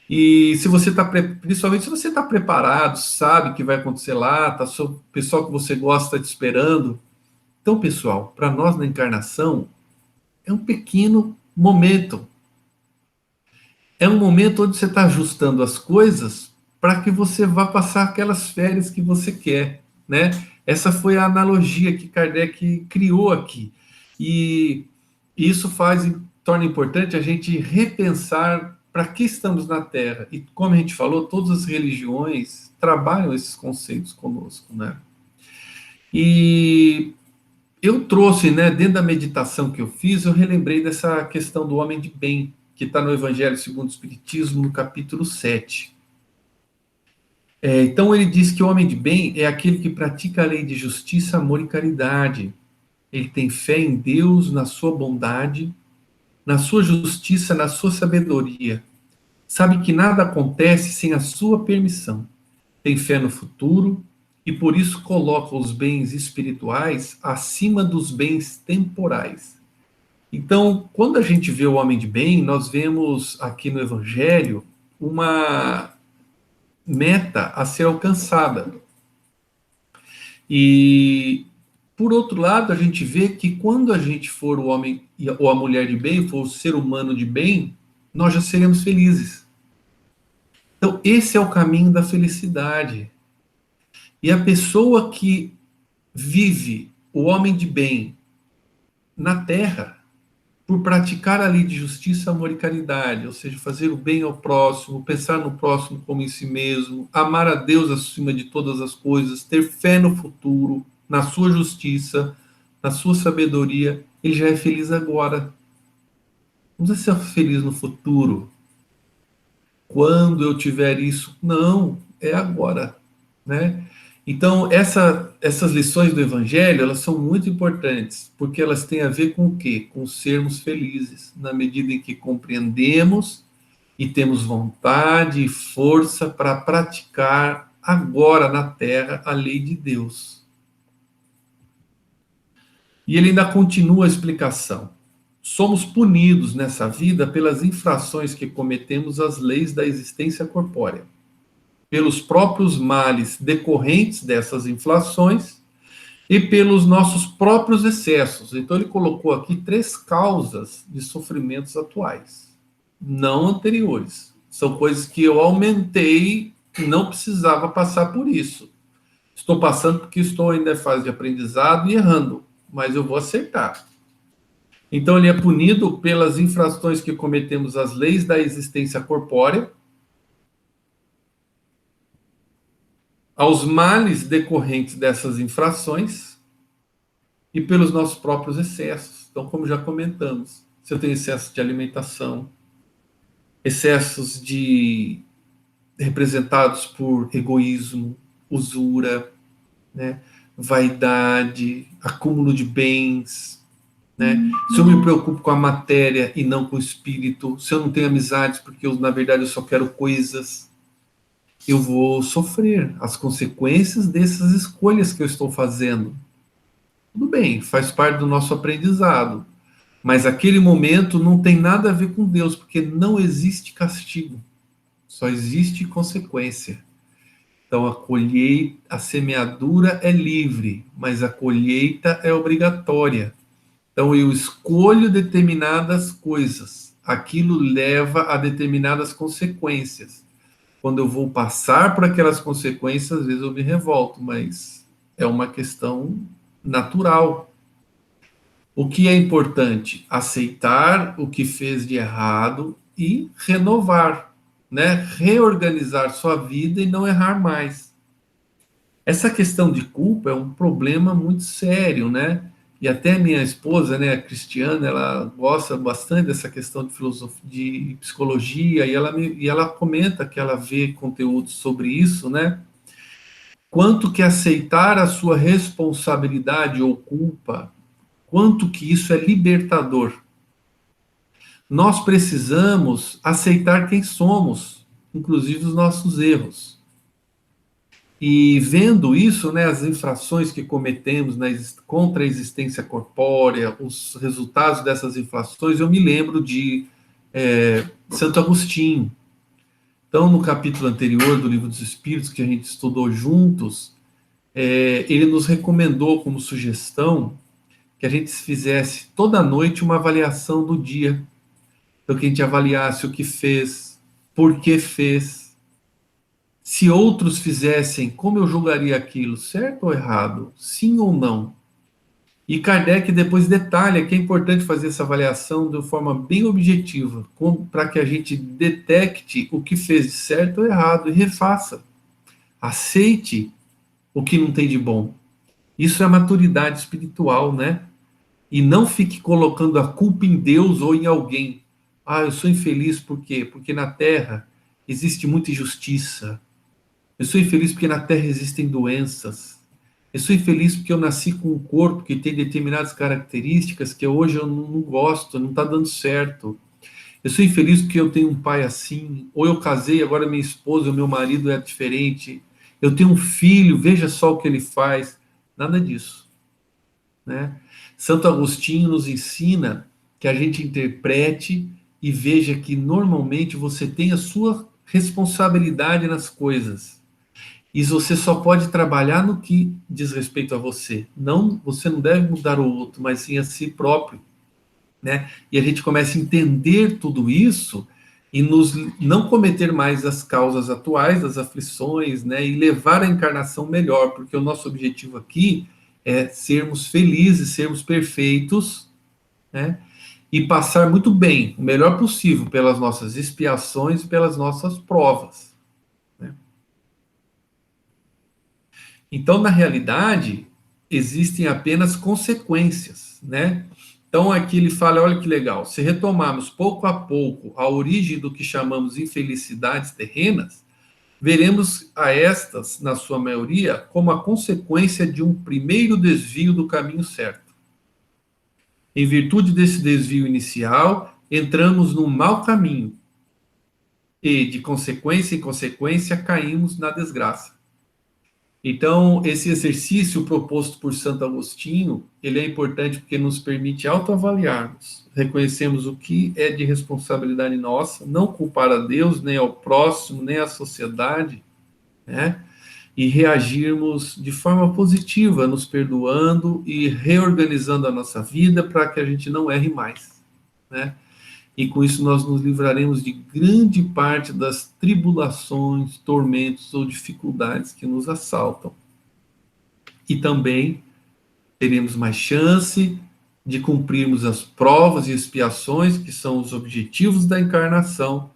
E se você está, principalmente se você está preparado, sabe que vai acontecer lá, tá o pessoal que você gosta te esperando. Então, pessoal, para nós na encarnação, é um pequeno momento. É um momento onde você está ajustando as coisas para que você vá passar aquelas férias que você quer, né? Essa foi a analogia que Kardec criou aqui. E isso faz torna importante a gente repensar para que estamos na Terra. E como a gente falou, todas as religiões trabalham esses conceitos conosco, né? E eu trouxe, né, dentro da meditação que eu fiz, eu relembrei dessa questão do homem de bem, que está no Evangelho segundo o Espiritismo, no capítulo 7. Então ele diz que o homem de bem é aquele que pratica a lei de justiça, amor e caridade. Ele tem fé em Deus, na sua bondade, na sua justiça, na sua sabedoria. Sabe que nada acontece sem a sua permissão. Tem fé no futuro e por isso coloca os bens espirituais acima dos bens temporais. Então, quando a gente vê o homem de bem, nós vemos aqui no Evangelho uma meta a ser alcançada. E, por outro lado, a gente vê que quando a gente for o homem ou a mulher de bem, for o ser humano de bem, nós já seremos felizes. Então, esse é o caminho da felicidade. E a pessoa que vive o homem de bem na terra, por praticar a lei de justiça, amor e caridade, ou seja, fazer o bem ao próximo, pensar no próximo como em si mesmo, amar a Deus acima de todas as coisas, ter fé no futuro, na sua justiça, na sua sabedoria, ele já é feliz agora. Não precisa ser feliz no futuro. Quando eu tiver isso, não, é agora, né? Então, essas lições do Evangelho, elas são muito importantes, porque elas têm a ver com o quê? Com sermos felizes, na medida em que compreendemos e temos vontade e força para praticar agora na Terra a lei de Deus. E ele ainda continua a explicação. Somos punidos nessa vida pelas infrações que cometemos às leis da existência corpórea, pelos próprios males decorrentes dessas inflações e pelos nossos próprios excessos. Então, ele colocou aqui 3 causas de sofrimentos atuais, não anteriores. São coisas que eu aumentei e não precisava passar por isso. Estou passando porque estou ainda em fase de aprendizado e errando, mas eu vou acertar. Então, ele é punido pelas infrações que cometemos às leis da existência corpórea, aos males decorrentes dessas infrações e pelos nossos próprios excessos. Então, como já comentamos, se eu tenho excesso de alimentação, excessos representados por egoísmo, usura, né, vaidade, acúmulo de bens, né? Se eu me preocupo com a matéria e não com o espírito, se eu não tenho amizades porque na verdade eu só quero coisas, eu vou sofrer as consequências dessas escolhas que eu estou fazendo. Tudo bem, faz parte do nosso aprendizado, mas aquele momento não tem nada a ver com Deus, porque não existe castigo, só existe consequência. Então a semeadura é livre, mas a colheita é obrigatória. Então eu escolho determinadas coisas, aquilo leva a determinadas consequências. Quando eu vou passar por aquelas consequências, às vezes eu me revolto, mas é uma questão natural. O que é importante? Aceitar o que fez de errado e renovar, né? Reorganizar sua vida e não errar mais. Essa questão de culpa é um problema muito sério, né? E até minha esposa, né, a Cristiana, ela gosta bastante dessa questão de filosofia, de psicologia, e ela comenta que ela vê conteúdos sobre isso, né? Quanto que aceitar a sua responsabilidade ou culpa, quanto que isso é libertador. Nós precisamos aceitar quem somos, inclusive os nossos erros. E vendo isso, né, as infrações que cometemos contra a existência corpórea, os resultados dessas infrações, eu me lembro de Santo Agostinho. Então, no capítulo anterior do Livro dos Espíritos, que a gente estudou juntos, ele nos recomendou como sugestão que a gente fizesse toda noite uma avaliação do dia. Então, que a gente avaliasse o que fez, por que fez, se outros fizessem, como eu julgaria aquilo, certo ou errado? Sim ou não? E Kardec depois detalha que é importante fazer essa avaliação de forma bem objetiva, para que a gente detecte o que fez de certo ou errado e refaça. Aceite o que não tem de bom. Isso é maturidade espiritual, né? E não fique colocando a culpa em Deus ou em alguém. Ah, eu sou infeliz por quê? Porque na Terra existe muita injustiça. Eu sou infeliz porque na Terra existem doenças. Eu sou infeliz porque eu nasci com um corpo que tem determinadas características que hoje eu não gosto, não está dando certo. Eu sou infeliz porque eu tenho um pai assim, ou eu casei, agora minha esposa, o meu marido é diferente. Eu tenho um filho, veja só o que ele faz. Nada disso, né? Santo Agostinho nos ensina que a gente interprete e veja que normalmente você tem a sua responsabilidade nas coisas. E você só pode trabalhar no que diz respeito a você. Não, você não deve mudar o outro, mas sim a si próprio, né? E a gente começa a entender tudo isso e nos não cometer mais as causas atuais das aflições, né? E levar a encarnação melhor, porque o nosso objetivo aqui é sermos felizes, sermos perfeitos, né? E passar muito bem, o melhor possível, pelas nossas expiações e pelas nossas provas, né? Então, na realidade, existem apenas consequências, né? Então, aqui ele fala, olha que legal, se retomarmos pouco a pouco a origem do que chamamos infelicidades terrenas, veremos a estas, na sua maioria, como a consequência de um primeiro desvio do caminho certo. Em virtude desse desvio inicial, entramos num mau caminho e, de consequência em consequência, caímos na desgraça. Então, esse exercício proposto por Santo Agostinho, ele é importante porque nos permite autoavaliarmos, reconhecemos o que é de responsabilidade nossa, não culpar a Deus, nem ao próximo, nem à sociedade, né? E reagirmos de forma positiva, nos perdoando e reorganizando a nossa vida para que a gente não erre mais, né? E com isso nós nos livraremos de grande parte das tribulações, tormentos ou dificuldades que nos assaltam. E também teremos mais chance de cumprirmos as provas e expiações, que são os objetivos da encarnação,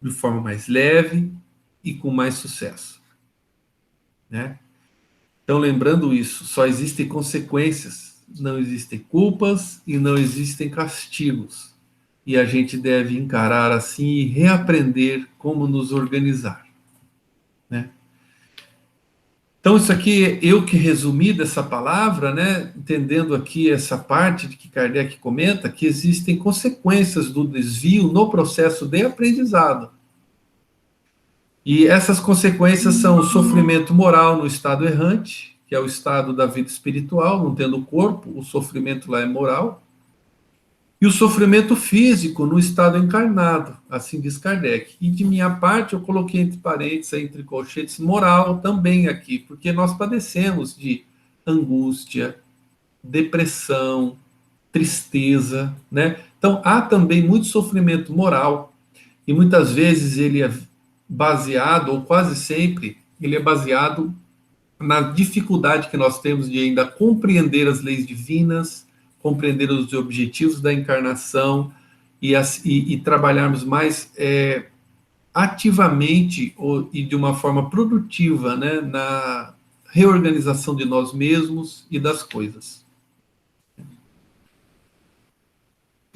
de forma mais leve e com mais sucesso, né? Então, lembrando isso, só existem consequências, não existem culpas e não existem castigos. E a gente deve encarar assim e reaprender como nos organizar, né? Então, isso aqui, eu que resumi dessa palavra, né, entendendo aqui essa parte de que Kardec comenta, que existem consequências do desvio no processo de aprendizado. E essas consequências são o sofrimento moral no estado errante, que é o estado da vida espiritual, não tendo corpo, o sofrimento lá é moral, e o sofrimento físico no estado encarnado, assim diz Kardec. E de minha parte, eu coloquei entre parênteses, entre colchetes, moral também aqui, porque nós padecemos de angústia, depressão, tristeza, né? Então, há também muito sofrimento moral, e muitas vezes ele é baseado, ou quase sempre, ele é baseado na dificuldade que nós temos de ainda compreender as leis divinas, compreender os objetivos da encarnação e trabalharmos mais ativamente e de uma forma produtiva, né, na reorganização de nós mesmos e das coisas.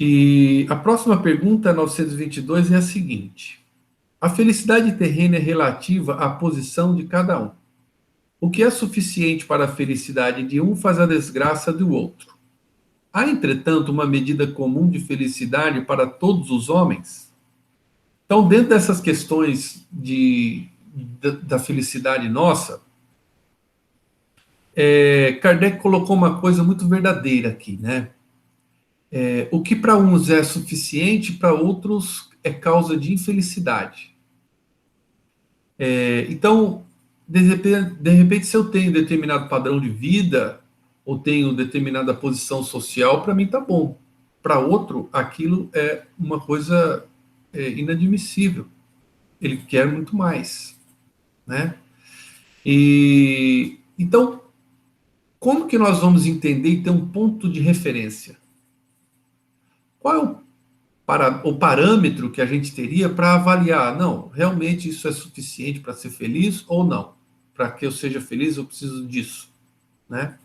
E a próxima pergunta, 922, é a seguinte: a felicidade terrena é relativa à posição de cada um. O que é suficiente para a felicidade de um faz a desgraça do outro. Há, entretanto, uma medida comum de felicidade para todos os homens? Então, dentro dessas questões da felicidade nossa, Kardec colocou uma coisa muito verdadeira aqui, né? O que para uns é suficiente, para outros é causa de infelicidade. Então, de repente, se eu tenho determinado padrão de vida, ou tenho determinada posição social, para mim tá bom. Para outro, aquilo é uma coisa inadmissível. Ele quer muito mais, né? E então como que nós vamos entender e ter um ponto de referência? Qual é o parâmetro que a gente teria para avaliar? Não, realmente isso é suficiente para ser feliz ou não? Para que eu seja feliz, eu preciso disso, né?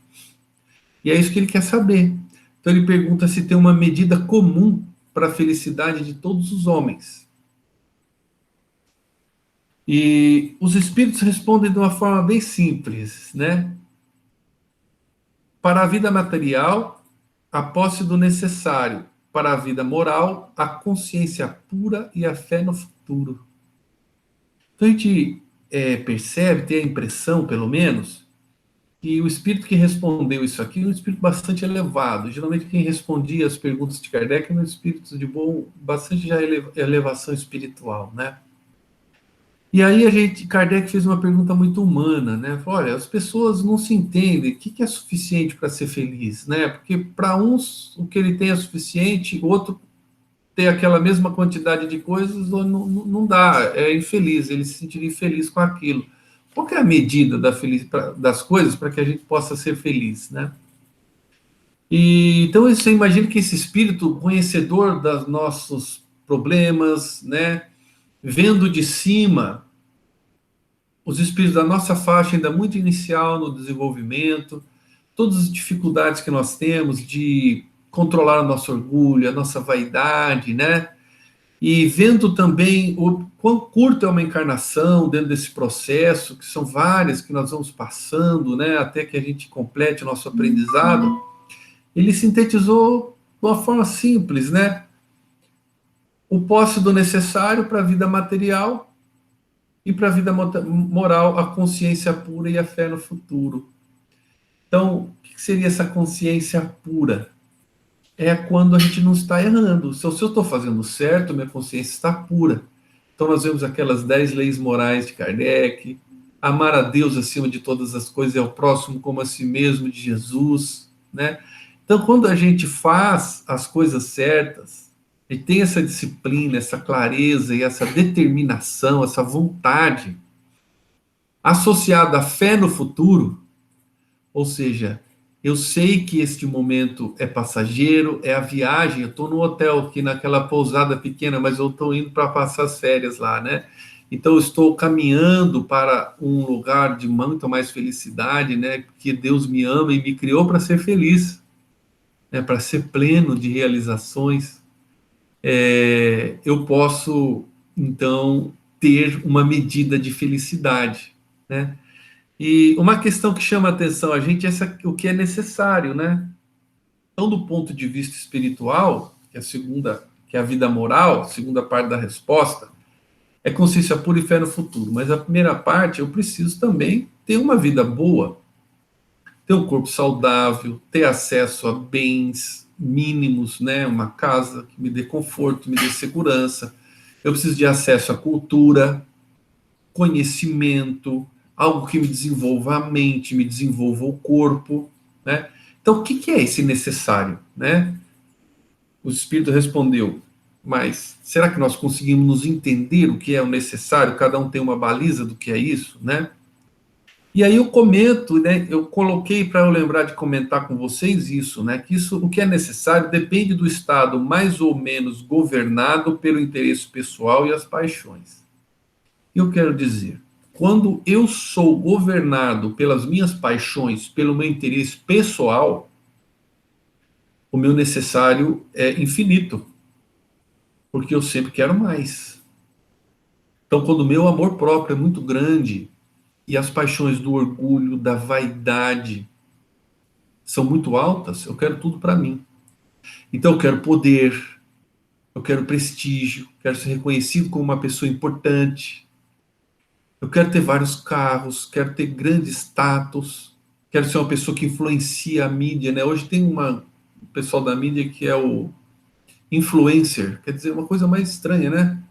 E é isso que ele quer saber. Então ele pergunta se tem uma medida comum para a felicidade de todos os homens. E os espíritos respondem de uma forma bem simples, né? Para a vida material, a posse do necessário. Para a vida moral, a consciência pura e a fé no futuro. Então a gente percebe, tem a impressão, pelo menos, que o espírito que respondeu isso aqui é um espírito bastante elevado. Geralmente quem respondia as perguntas de Kardec eram espíritos de bastante já elevação espiritual, né? E aí Kardec fez uma pergunta muito humana, né? Falou, olha, as pessoas não se entendem, o que é suficiente para ser feliz, né? Porque para uns o que ele tem é suficiente, o outro ter aquela mesma quantidade de coisas não dá, é infeliz, ele se sentiria infeliz com aquilo. Qual que é a medida das coisas para que a gente possa ser feliz, né? E então você imagina que esse espírito conhecedor dos nossos problemas, né, vendo de cima os espíritos da nossa faixa ainda muito inicial no desenvolvimento, todas as dificuldades que nós temos de controlar o nosso orgulho, a nossa vaidade, né? E vendo também o quão curto é uma encarnação dentro desse processo, que são várias que nós vamos passando, né, até que a gente complete o nosso aprendizado, ele sintetizou de uma forma simples, né? O posse do necessário para a vida material e para a vida moral, a consciência pura e a fé no futuro. Então, o que seria essa consciência pura? É quando a gente não está errando. Se eu estou fazendo certo, minha consciência está pura. Então nós vemos aquelas 10 leis morais de Kardec, amar a Deus acima de todas as coisas e ao próximo como a si mesmo de Jesus, né? Então quando a gente faz as coisas certas, e tem essa disciplina, essa clareza e essa determinação, essa vontade, associada à fé no futuro, ou seja, eu sei que este momento é passageiro, é a viagem. Eu estou no hotel aqui naquela pousada pequena, mas eu estou indo para passar as férias lá, né? Então eu estou caminhando para um lugar de muito mais felicidade, né? Porque Deus me ama e me criou para ser feliz, né? Para ser pleno de realizações. Eu posso então ter uma medida de felicidade, né? E uma questão que chama a atenção a gente é o que é necessário, né? Então, do ponto de vista espiritual, que é a segunda, que é a vida moral, a segunda parte da resposta, é consciência pura e fé no futuro. Mas a primeira parte, eu preciso também ter uma vida boa, ter um corpo saudável, ter acesso a bens mínimos, né? Uma casa que me dê conforto, me dê segurança. Eu preciso de acesso à cultura, conhecimento, algo que me desenvolva a mente, me desenvolva o corpo, né? Então, o que é esse necessário, né? O Espírito respondeu, mas será que nós conseguimos nos entender o que é o necessário? Cada um tem uma baliza do que é isso, né? E aí eu comento, né? Eu coloquei para eu lembrar de comentar com vocês isso, né? Que isso, o que é necessário, depende do estado mais ou menos governado pelo interesse pessoal e as paixões. Eu quero dizer, quando eu sou governado pelas minhas paixões, pelo meu interesse pessoal, o meu necessário é infinito, porque eu sempre quero mais. Então, quando o meu amor próprio é muito grande e as paixões do orgulho, da vaidade são muito altas, eu quero tudo para mim. Então, eu quero poder, eu quero prestígio, quero ser reconhecido como uma pessoa importante, eu quero ter vários carros, quero ter grande status, quero ser uma pessoa que influencia a mídia, né? Hoje tem o pessoal da mídia que é o influencer, quer dizer, uma coisa mais estranha, né?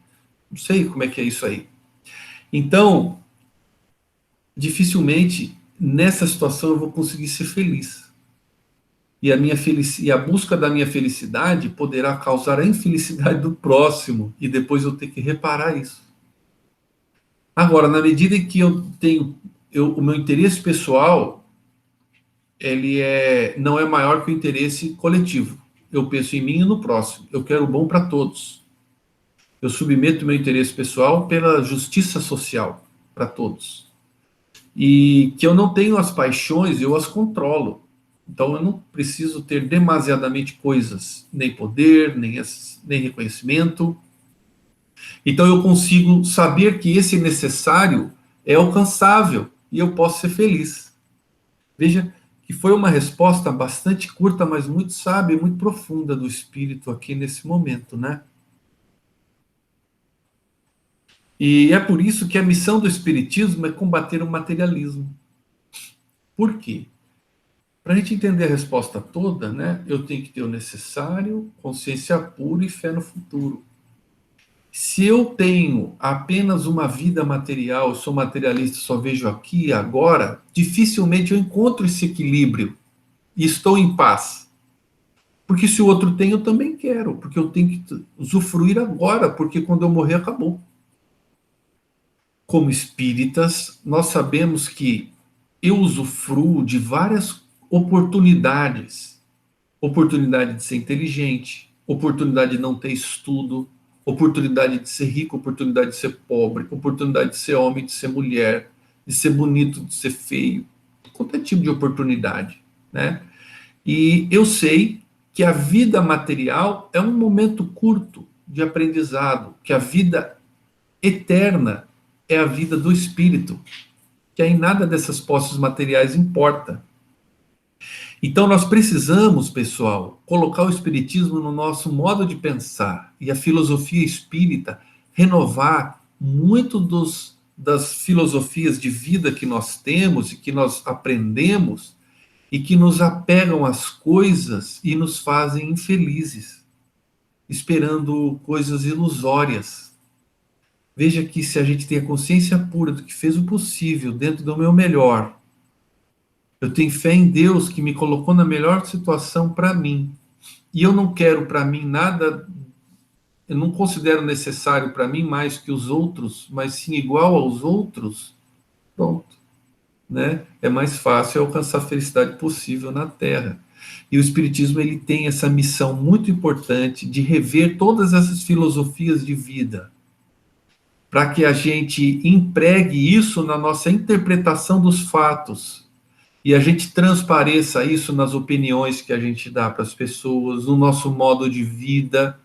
Não sei como é que é isso aí. Então, dificilmente nessa situação eu vou conseguir ser feliz. E a busca da minha felicidade poderá causar a infelicidade do próximo e depois eu ter que reparar isso. Agora, na medida em que eu tenho o meu interesse pessoal não é maior que o interesse coletivo. Eu penso em mim e no próximo. Eu quero o bom para todos. Eu submeto meu interesse pessoal pela justiça social para todos. E que eu não tenho as paixões, eu as controlo. Então eu não preciso ter demasiadamente coisas, nem poder, nem reconhecimento. Então eu consigo saber que esse necessário é alcançável e eu posso ser feliz. Veja que foi uma resposta bastante curta, mas muito sábia e muito profunda do espírito aqui nesse momento, né? E é por isso que a missão do espiritismo é combater o materialismo. Por quê? Para a gente entender a resposta toda, né, eu tenho que ter o necessário, consciência pura e fé no futuro. Se eu tenho apenas uma vida material, eu sou materialista, só vejo aqui e agora, dificilmente eu encontro esse equilíbrio e estou em paz. Porque se o outro tem, eu também quero, porque eu tenho que usufruir agora, porque quando eu morrer, acabou. Como espíritas, nós sabemos que eu usufruo de várias oportunidades. Oportunidade de ser inteligente, oportunidade de não ter estudo, oportunidade de ser rico, oportunidade de ser pobre, oportunidade de ser homem, de ser mulher, de ser bonito, de ser feio, qualquer tipo de oportunidade, né? E eu sei que a vida material é um momento curto de aprendizado, que a vida eterna é a vida do espírito, que aí nada dessas posses materiais importa. Então nós precisamos, pessoal, colocar o espiritismo no nosso modo de pensar e a filosofia espírita renovar muito das filosofias de vida que nós temos e que nós aprendemos e que nos apegam às coisas e nos fazem infelizes, esperando coisas ilusórias. Veja que se a gente tem a consciência pura do que fez o possível dentro do meu melhor, eu tenho fé em Deus que me colocou na melhor situação para mim. E eu não quero para mim nada, eu não considero necessário para mim mais que os outros, mas sim igual aos outros. Pronto, né? É mais fácil alcançar a felicidade possível na Terra. E o Espiritismo ele tem essa missão muito importante de rever todas essas filosofias de vida, para que a gente empregue isso na nossa interpretação dos fatos e a gente transpareça isso nas opiniões que a gente dá para as pessoas, no nosso modo de vida,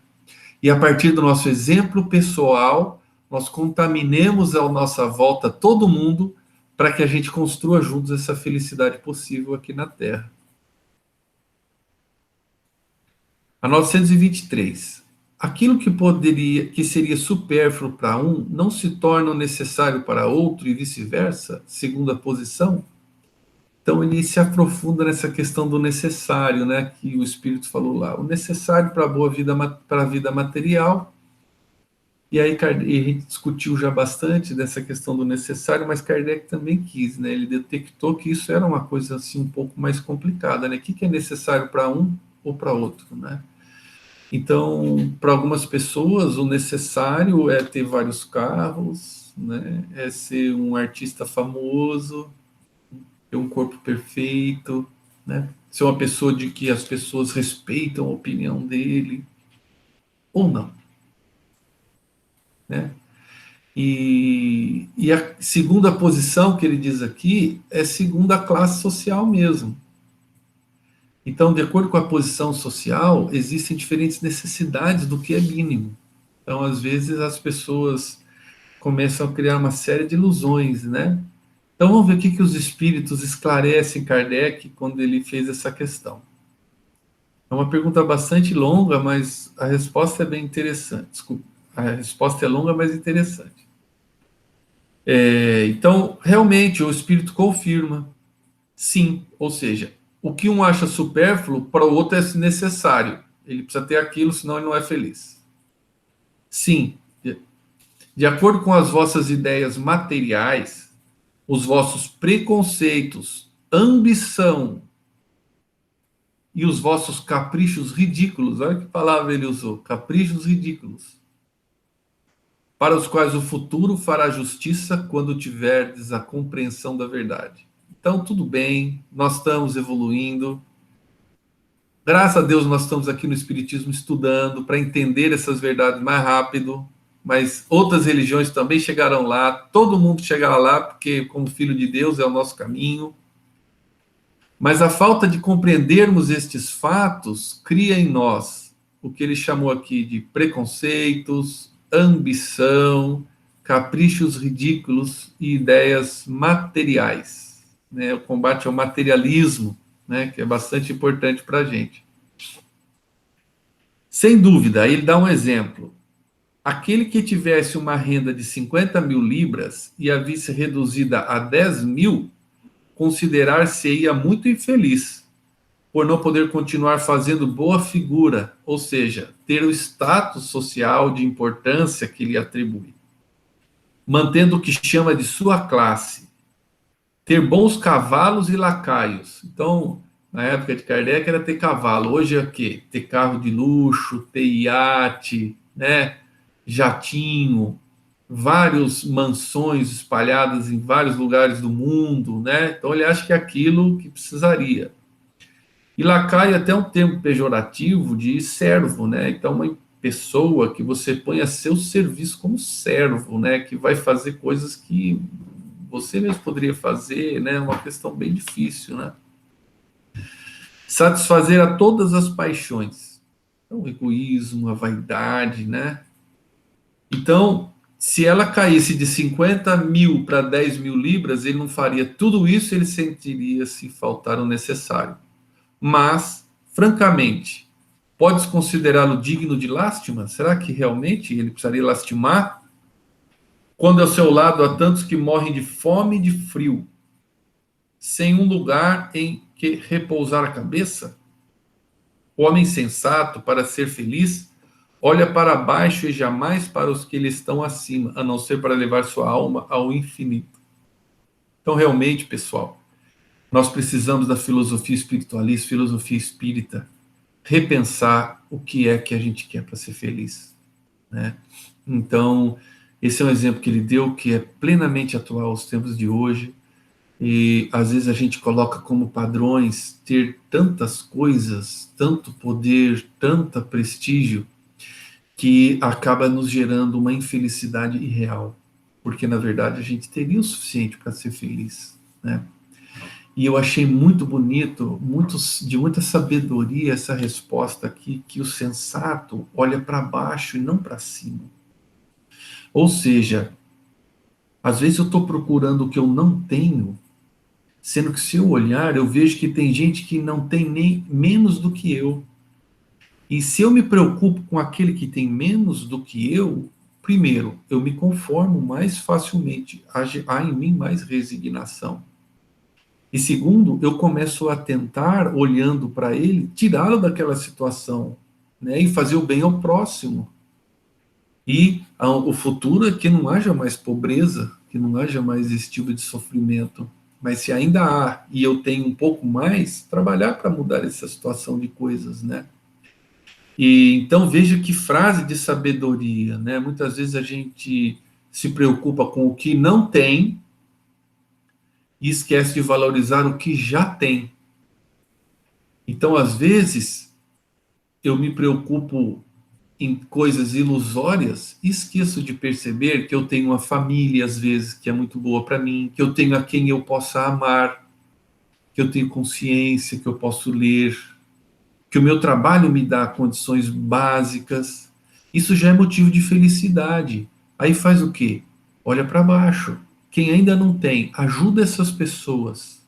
e a partir do nosso exemplo pessoal, nós contaminemos à nossa volta todo mundo para que a gente construa juntos essa felicidade possível aqui na Terra. A 923. Aquilo que seria supérfluo para um, não se torna necessário para outro e vice-versa, segundo a posição? Então ele se aprofunda nessa questão do necessário, né, que o Espírito falou lá, o necessário para a boa vida, para a vida material. E aí a gente discutiu já bastante dessa questão do necessário, mas Kardec também quis, né? Ele detectou que isso era uma coisa assim um pouco mais complicada, né? O que é necessário para um ou para outro, né? Então, para algumas pessoas, o necessário é ter vários carros, né? É ser um artista famoso, ter um corpo perfeito, né? Ser uma pessoa de que as pessoas respeitam a opinião dele, ou não, né? E a segunda posição que ele diz aqui é segundo a classe social mesmo. Então, de acordo com a posição social, existem diferentes necessidades do que é mínimo. Então, às vezes, as pessoas começam a criar uma série de ilusões, né? Então, vamos ver o que os espíritos esclarecem Kardec quando ele fez essa questão. É uma pergunta bastante longa, mas a resposta é bem interessante. Desculpa, a resposta é longa, mas interessante. Então, realmente, o espírito confirma, sim. Ou seja, o que um acha supérfluo, para o outro é necessário. Ele precisa ter aquilo, senão ele não é feliz. Sim, de acordo com as vossas ideias materiais, os vossos preconceitos, ambição e os vossos caprichos ridículos, olha que palavra ele usou, caprichos ridículos, para os quais o futuro fará justiça quando tiverdes a compreensão da verdade. Então, tudo bem, nós estamos evoluindo. Graças a Deus, nós estamos aqui no Espiritismo estudando para entender essas verdades mais rápido, mas outras religiões também chegarão lá, todo mundo chegará lá, porque, como filho de Deus, é o nosso caminho. Mas a falta de compreendermos estes fatos cria em nós o que ele chamou aqui de preconceitos, ambição, caprichos ridículos e ideias materiais, né? O combate ao materialismo, né? Que é bastante importante para a gente. Sem dúvida, aí ele dá um exemplo. Aquele que tivesse uma renda de 50 mil libras e a visse reduzida a 10 mil, considerar-se-ia muito infeliz por não poder continuar fazendo boa figura, ou seja, ter o status social de importância que lhe atribui, mantendo o que chama de sua classe, ter bons cavalos e lacaios. Então, na época de Kardec era ter cavalo, hoje é o quê? Ter carro de luxo, ter iate, né? Jatinho, várias mansões espalhadas em vários lugares do mundo, né? Então ele acha que é aquilo que precisaria. E lacaio é até um termo pejorativo de servo, né? Então, uma pessoa que você põe a seu serviço como servo, né? Que vai fazer coisas que você mesmo poderia fazer, né? Uma questão bem difícil, né? Satisfazer a todas as paixões. Então, o egoísmo, a vaidade, né? Então, se ela caísse de 50 mil para 10 mil libras, ele não faria tudo isso, ele sentiria se faltar o necessário. Mas, francamente, podes considerá-lo digno de lástima? Será que realmente ele precisaria lastimar? Quando ao seu lado há tantos que morrem de fome e de frio, sem um lugar em que repousar a cabeça? O homem sensato, para ser feliz, olha para baixo e jamais para os que lhe estão acima, a não ser para levar sua alma ao infinito. Então, realmente, pessoal, nós precisamos da filosofia espiritualista, filosofia espírita, repensar o que é que a gente quer para ser feliz, né? Então, esse é um exemplo que ele deu que é plenamente atual aos tempos de hoje, e às vezes a gente coloca como padrões ter tantas coisas, tanto poder, tanta prestígio, que acaba nos gerando uma infelicidade irreal, porque na verdade a gente teria o suficiente para ser feliz, né? E eu achei muito bonito, de muita sabedoria essa resposta aqui, que o sensato olha para baixo e não para cima. Ou seja, às vezes eu estou procurando o que eu não tenho, sendo que se eu olhar, eu vejo que tem gente que não tem nem menos do que eu. E se eu me preocupo com aquele que tem menos do que eu, primeiro, eu me conformo mais facilmente, há em mim mais resignação. E segundo, eu começo a tentar, olhando para ele, tirá-lo daquela situação, né, e fazer o bem ao próximo. E o futuro é que não haja mais pobreza, que não haja mais esse tipo de sofrimento. Mas se ainda há, e eu tenho um pouco mais, trabalhar para mudar essa situação de coisas, né? E então veja que frase de sabedoria, né? Muitas vezes a gente se preocupa com o que não tem e esquece de valorizar o que já tem. Então, às vezes, eu me preocupo em coisas ilusórias e esqueço de perceber que eu tenho uma família, às vezes, que é muito boa para mim, que eu tenho a quem eu possa amar, que eu tenho consciência, que eu posso ler, que o meu trabalho me dá condições básicas. Isso já é motivo de felicidade. Aí faz o quê? Olha para baixo. Quem ainda não tem, ajuda essas pessoas.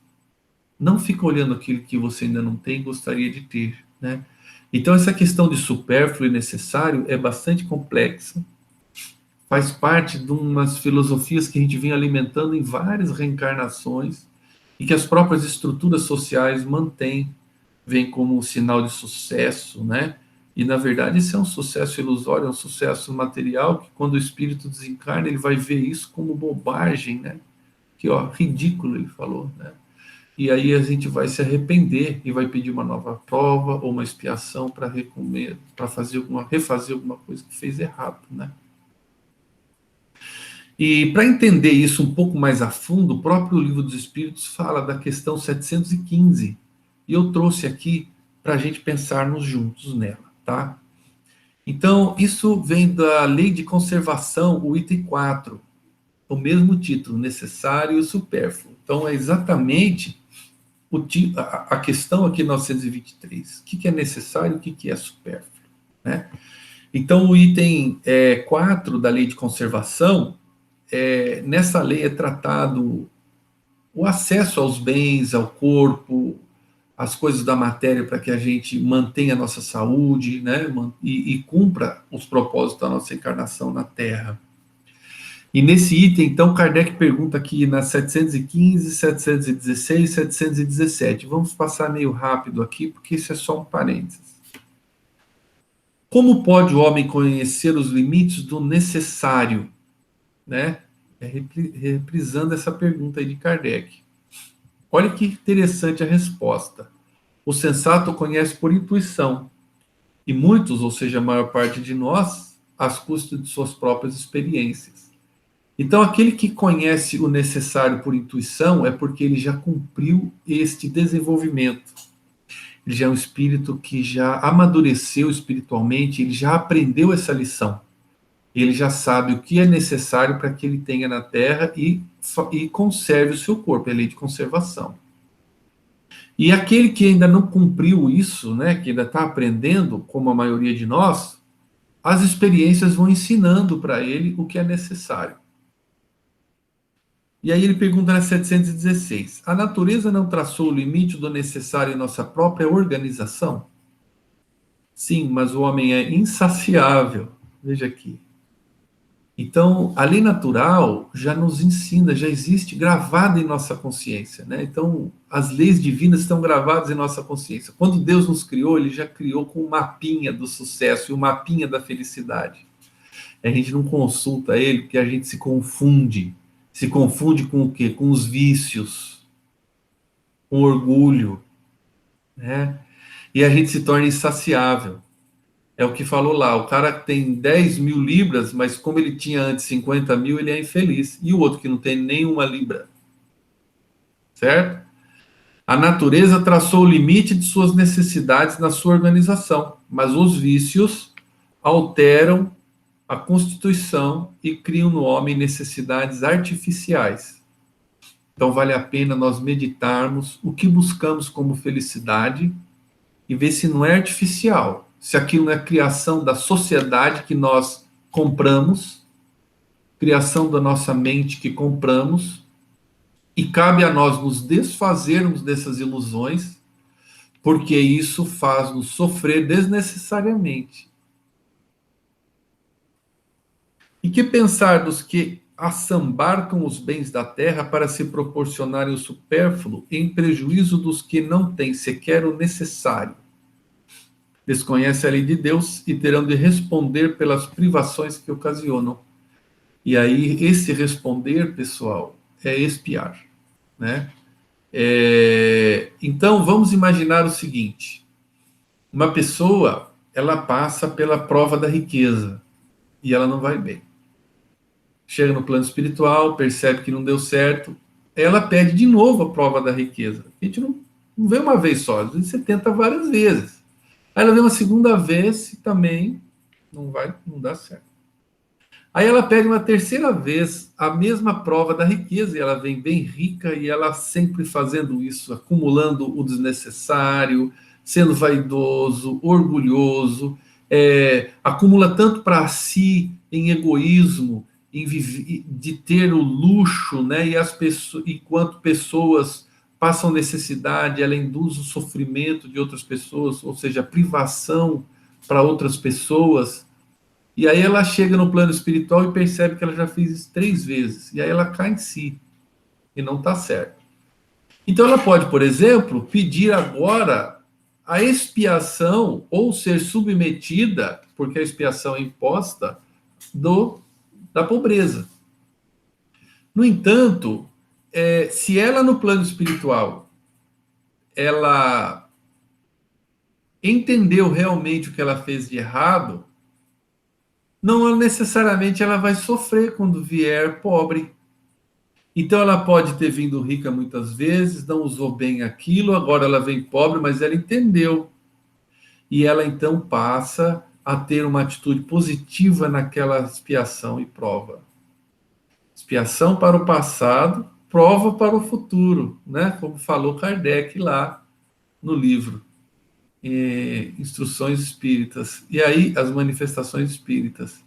Não fica olhando aquilo que você ainda não tem e gostaria de ter, né? Então, essa questão de supérfluo e necessário é bastante complexa, faz parte de umas filosofias que a gente vem alimentando em várias reencarnações e que as próprias estruturas sociais mantêm, vem como um sinal de sucesso, né? E, na verdade, isso é um sucesso ilusório, é um sucesso material, que quando o espírito desencarna, ele vai ver isso como bobagem, né? Que, ó, ridículo, ele falou, né? E aí a gente vai se arrepender e vai pedir uma nova prova ou uma expiação para refazer alguma coisa que fez errado, né? E para entender isso um pouco mais a fundo, o próprio Livro dos Espíritos fala da questão 715. E eu trouxe aqui para a gente pensarmos juntos nela, tá? Então, isso vem da Lei de Conservação, o item 4, o mesmo título, necessário e supérfluo. Então, é exatamente a questão aqui 923. O que é necessário e o que é supérfluo, né? Então, o item 4 da Lei de Conservação, nessa lei é tratado o acesso aos bens, ao corpo, as coisas da matéria para que a gente mantenha a nossa saúde, né, e cumpra os propósitos da nossa encarnação na Terra. E nesse item, então, Kardec pergunta aqui nas 715, 716, 717. Vamos passar meio rápido aqui, porque isso é só um parênteses. Como pode o homem conhecer os limites do necessário? Né? Reprisando essa pergunta aí de Kardec. Olha que interessante a resposta. O sensato conhece por intuição, e muitos, ou seja, a maior parte de nós, às custas de suas próprias experiências. Então, aquele que conhece o necessário por intuição é porque ele já cumpriu este desenvolvimento. Ele já é um espírito que já amadureceu espiritualmente, ele já aprendeu essa lição. Ele já sabe o que é necessário para que ele tenha na Terra e conserve o seu corpo, é a lei de conservação. E aquele que ainda não cumpriu isso, né, que ainda está aprendendo, como a maioria de nós, as experiências vão ensinando para ele o que é necessário. E aí ele pergunta na 716: a natureza não traçou o limite do necessário em nossa própria organização? Sim, mas o homem é insaciável. Veja aqui. Então, a lei natural já nos ensina, já existe gravada em nossa consciência, né? Então, as leis divinas estão gravadas em nossa consciência. Quando Deus nos criou, ele já criou com um mapinha do sucesso e um mapinha da felicidade. A gente não consulta ele porque a gente se confunde. Se confunde com o quê? Com os vícios, com orgulho, né? E a gente se torna insaciável. É o que falou lá, o cara tem 10 mil libras, mas como ele tinha antes 50 mil, ele é infeliz. E o outro que não tem nenhuma libra, certo? A natureza traçou o limite de suas necessidades na sua organização, mas os vícios alteram a constituição e criam no homem necessidades artificiais. Então vale a pena nós meditarmos o que buscamos como felicidade e ver se não é artificial, se aquilo não é criação da sociedade que nós compramos, criação da nossa mente que compramos, e cabe a nós nos desfazermos dessas ilusões, porque isso faz-nos sofrer desnecessariamente. E que pensar dos que assambarcam os bens da terra para se proporcionarem o supérfluo, em prejuízo dos que não têm sequer o necessário? Desconhecem a lei de Deus e terão de responder pelas privações que ocasionam. E aí, esse responder, pessoal, é expiar, né? Então, vamos imaginar o seguinte: uma pessoa, ela passa pela prova da riqueza e ela não vai bem. Chega no plano espiritual, percebe que não deu certo, ela pede de novo a prova da riqueza. A gente não vê uma vez só, às vezes você tenta várias vezes. Aí ela vê uma segunda vez e também não dá certo. Aí ela pede uma terceira vez a mesma prova da riqueza e ela vem bem rica e ela sempre fazendo isso, acumulando o desnecessário, sendo vaidoso, orgulhoso, acumula tanto para si em egoísmo, de ter o luxo, né? Enquanto pessoas passam necessidade, ela induz o sofrimento de outras pessoas, ou seja, a privação para outras pessoas. E aí ela chega no plano espiritual e percebe que ela já fez isso 3 vezes. E aí ela cai em si. E não está certo. Então ela pode, por exemplo, pedir agora a expiação ou ser submetida, porque a expiação é imposta, da pobreza. No entanto, se ela no plano espiritual, ela entendeu realmente o que ela fez de errado, não necessariamente ela vai sofrer quando vier pobre. Então ela pode ter vindo rica muitas vezes, não usou bem aquilo, agora ela vem pobre, mas ela entendeu. E ela então passa a ter uma atitude positiva naquela expiação e prova. Expiação para o passado, prova para o futuro, né? Como falou Kardec lá no livro Instruções Espíritas. E aí, as manifestações espíritas.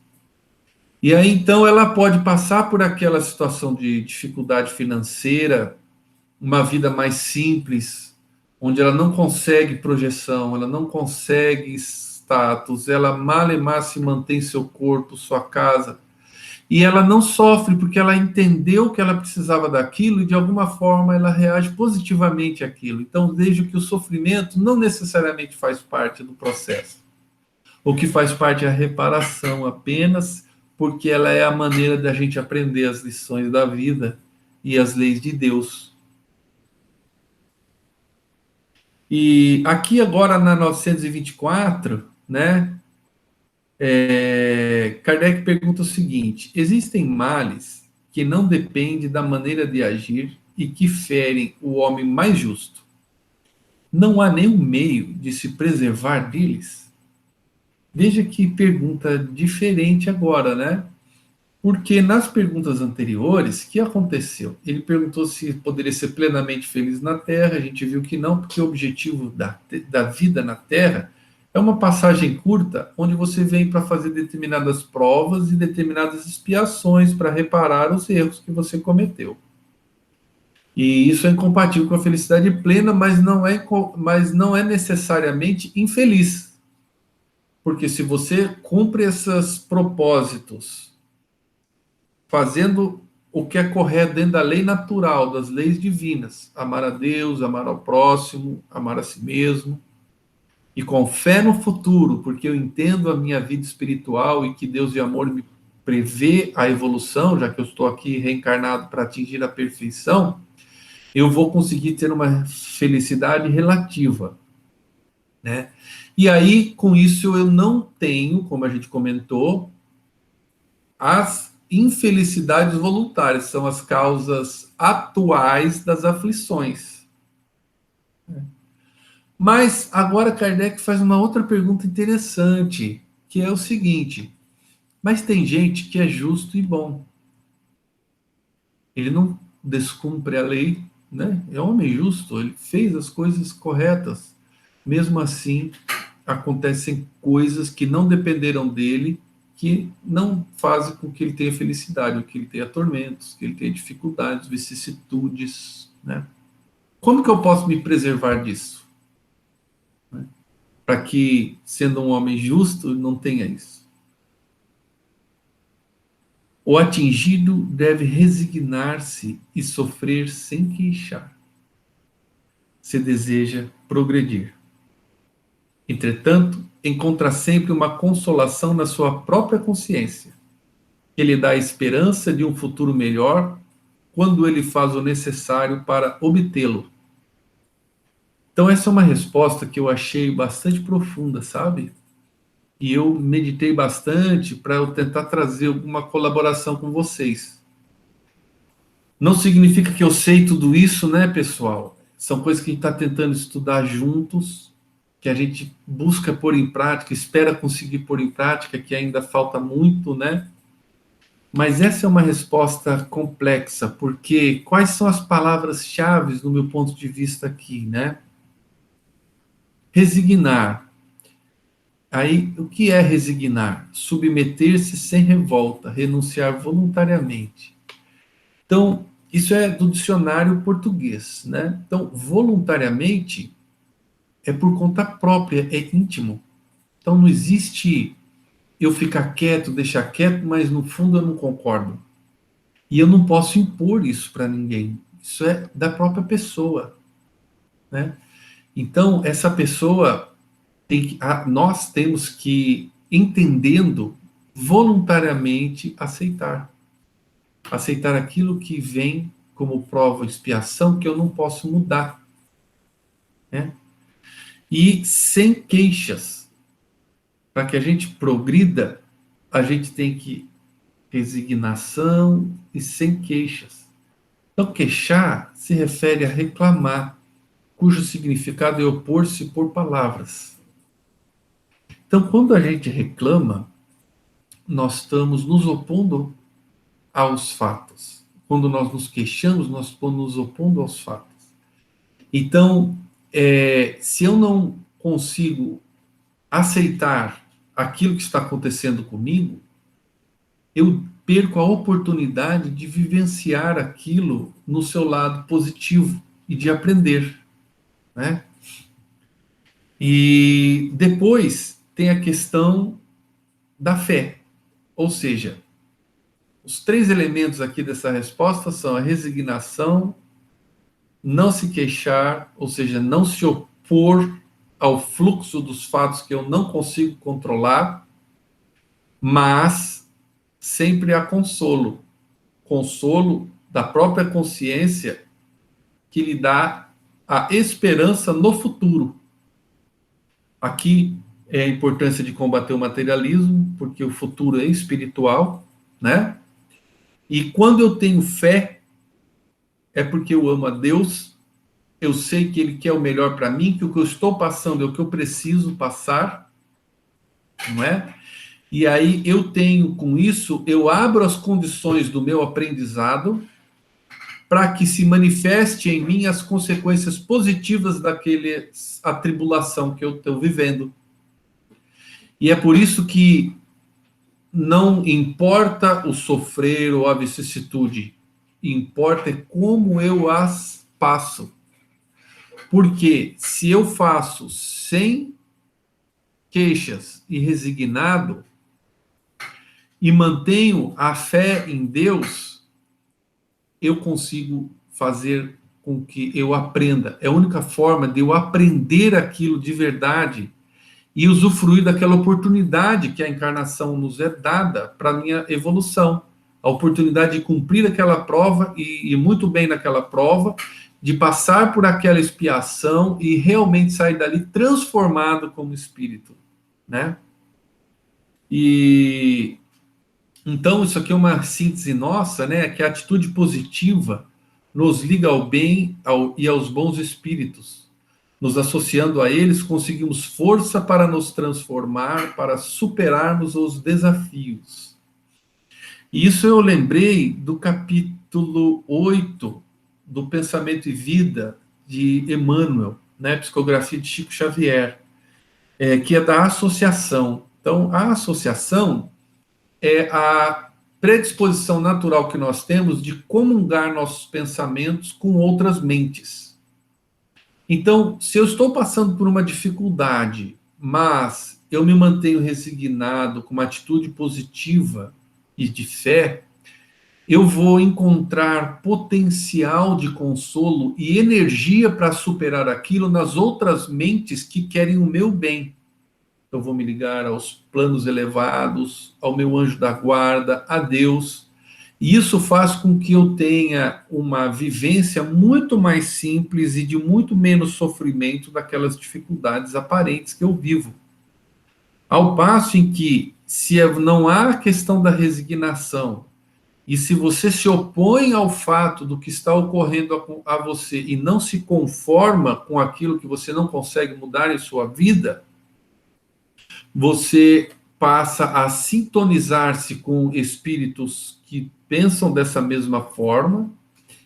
E aí, então, ela pode passar por aquela situação de dificuldade financeira, uma vida mais simples, onde ela não consegue projeção, ela não consegue status, ela mal e mal se mantém seu corpo, sua casa. E ela não sofre porque ela entendeu que ela precisava daquilo e de alguma forma ela reage positivamente àquilo. Então vejo que o sofrimento não necessariamente faz parte do processo. O que faz parte é a reparação apenas, porque ela é a maneira da gente aprender as lições da vida e as leis de Deus. E aqui agora na 924, né, Kardec pergunta o seguinte: existem males que não dependem da maneira de agir e que ferem o homem mais justo. Não há nenhum meio de se preservar deles? Veja que pergunta diferente agora, né? Porque nas perguntas anteriores, o que aconteceu? Ele perguntou se poderia ser plenamente feliz na Terra, a gente viu que não, porque o objetivo da vida na Terra é uma passagem curta, onde você vem para fazer determinadas provas e determinadas expiações para reparar os erros que você cometeu. E isso é incompatível com a felicidade plena, mas não é necessariamente infeliz. Porque se você cumpre esses propósitos fazendo o que é correto dentro da lei natural, das leis divinas, amar a Deus, amar ao próximo, amar a si mesmo, e com fé no futuro, porque eu entendo a minha vida espiritual e que Deus de amor me prevê a evolução, já que eu estou aqui reencarnado para atingir a perfeição, eu vou conseguir ter uma felicidade relativa, né? E aí, com isso, eu não tenho, como a gente comentou, as infelicidades voluntárias, são as causas atuais das aflições. Mas agora Kardec faz uma outra pergunta interessante, que é o seguinte: mas tem gente que é justo e bom. Ele não descumpre a lei, né? É homem justo, ele fez as coisas corretas. Mesmo assim, acontecem coisas que não dependeram dele, que não fazem com que ele tenha felicidade, que ele tenha tormentos, que ele tenha dificuldades, vicissitudes, né? Como que eu posso me preservar disso? Né? Para que, sendo um homem justo, não tenha isso. O atingido deve resignar-se e sofrer sem queixar, se deseja progredir. Entretanto, encontra sempre uma consolação na sua própria consciência, que lhe dá a esperança de um futuro melhor quando ele faz o necessário para obtê-lo. Então, essa é uma resposta que eu achei bastante profunda, sabe? E eu meditei bastante para eu tentar trazer alguma colaboração com vocês. Não significa que eu sei tudo isso, né, pessoal? São coisas que a gente está tentando estudar juntos, que a gente busca pôr em prática, espera conseguir pôr em prática, que ainda falta muito, né? Mas essa é uma resposta complexa, porque quais são as palavras-chave no meu ponto de vista aqui, né? Resignar. Aí, o que é resignar? Submeter-se sem revolta, renunciar voluntariamente. Então, isso é do dicionário português, né? Então, voluntariamente é por conta própria, é íntimo. Então, não existe eu ficar quieto, deixar quieto, mas no fundo eu não concordo. E eu não posso impor isso para ninguém. Isso é da própria pessoa, né? Então, essa pessoa nós temos que, entendendo, voluntariamente aceitar. Aceitar aquilo que vem como prova, expiação, que eu não posso mudar, né? E sem queixas, para que a gente progrida, a gente tem que resignação e sem queixas. Então, queixar se refere a reclamar, cujo significado é opor-se por palavras. Então, quando a gente reclama, nós estamos nos opondo aos fatos. Quando nós nos queixamos, nós estamos nos opondo aos fatos. Então, se eu não consigo aceitar aquilo que está acontecendo comigo, eu perco a oportunidade de vivenciar aquilo no seu lado positivo e de aprender, né? E depois tem a questão da fé, ou seja, os 3 elementos aqui dessa resposta são a resignação, não se queixar, ou seja, não se opor ao fluxo dos fatos que eu não consigo controlar, mas sempre há consolo. Consolo da própria consciência que lhe dá a esperança no futuro. Aqui é a importância de combater o materialismo, porque o futuro é espiritual, né? E quando eu tenho fé, é porque eu amo a Deus, eu sei que Ele quer o melhor para mim, que o que eu estou passando é o que eu preciso passar, não é? E aí eu tenho, com isso, eu abro as condições do meu aprendizado para que se manifeste em mim as consequências positivas daquela atribulação que eu estou vivendo. E é por isso que não importa o sofrer ou a vicissitude, importa é como eu as passo. Porque se eu faço sem queixas e resignado, e mantenho a fé em Deus, eu consigo fazer com que eu aprenda. É a única forma de eu aprender aquilo de verdade e usufruir daquela oportunidade que a encarnação nos é dada para a minha evolução. A oportunidade de cumprir aquela prova e muito bem naquela prova, de passar por aquela expiação e realmente sair dali transformado como espírito, né? E então isso aqui é uma síntese nossa, né? Que a atitude positiva nos liga ao bem e aos bons espíritos. Nos associando a eles, conseguimos força para nos transformar, para superarmos os desafios. E isso eu lembrei do capítulo 8 do Pensamento e Vida de Emmanuel, né? Psicografia de Chico Xavier, que é da associação. Então, a associação é a predisposição natural que nós temos de comungar nossos pensamentos com outras mentes. Então, se eu estou passando por uma dificuldade, mas eu me mantenho resignado, com uma atitude positiva e de fé, eu vou encontrar potencial de consolo e energia para superar aquilo nas outras mentes que querem o meu bem. Eu vou me ligar aos planos elevados, ao meu anjo da guarda, a Deus. E isso faz com que eu tenha uma vivência muito mais simples e de muito menos sofrimento daquelas dificuldades aparentes que eu vivo. Ao passo em que, se não há a questão da resignação, e se você se opõe ao fato do que está ocorrendo a você e não se conforma com aquilo que você não consegue mudar em sua vida, você passa a sintonizar-se com espíritos que pensam dessa mesma forma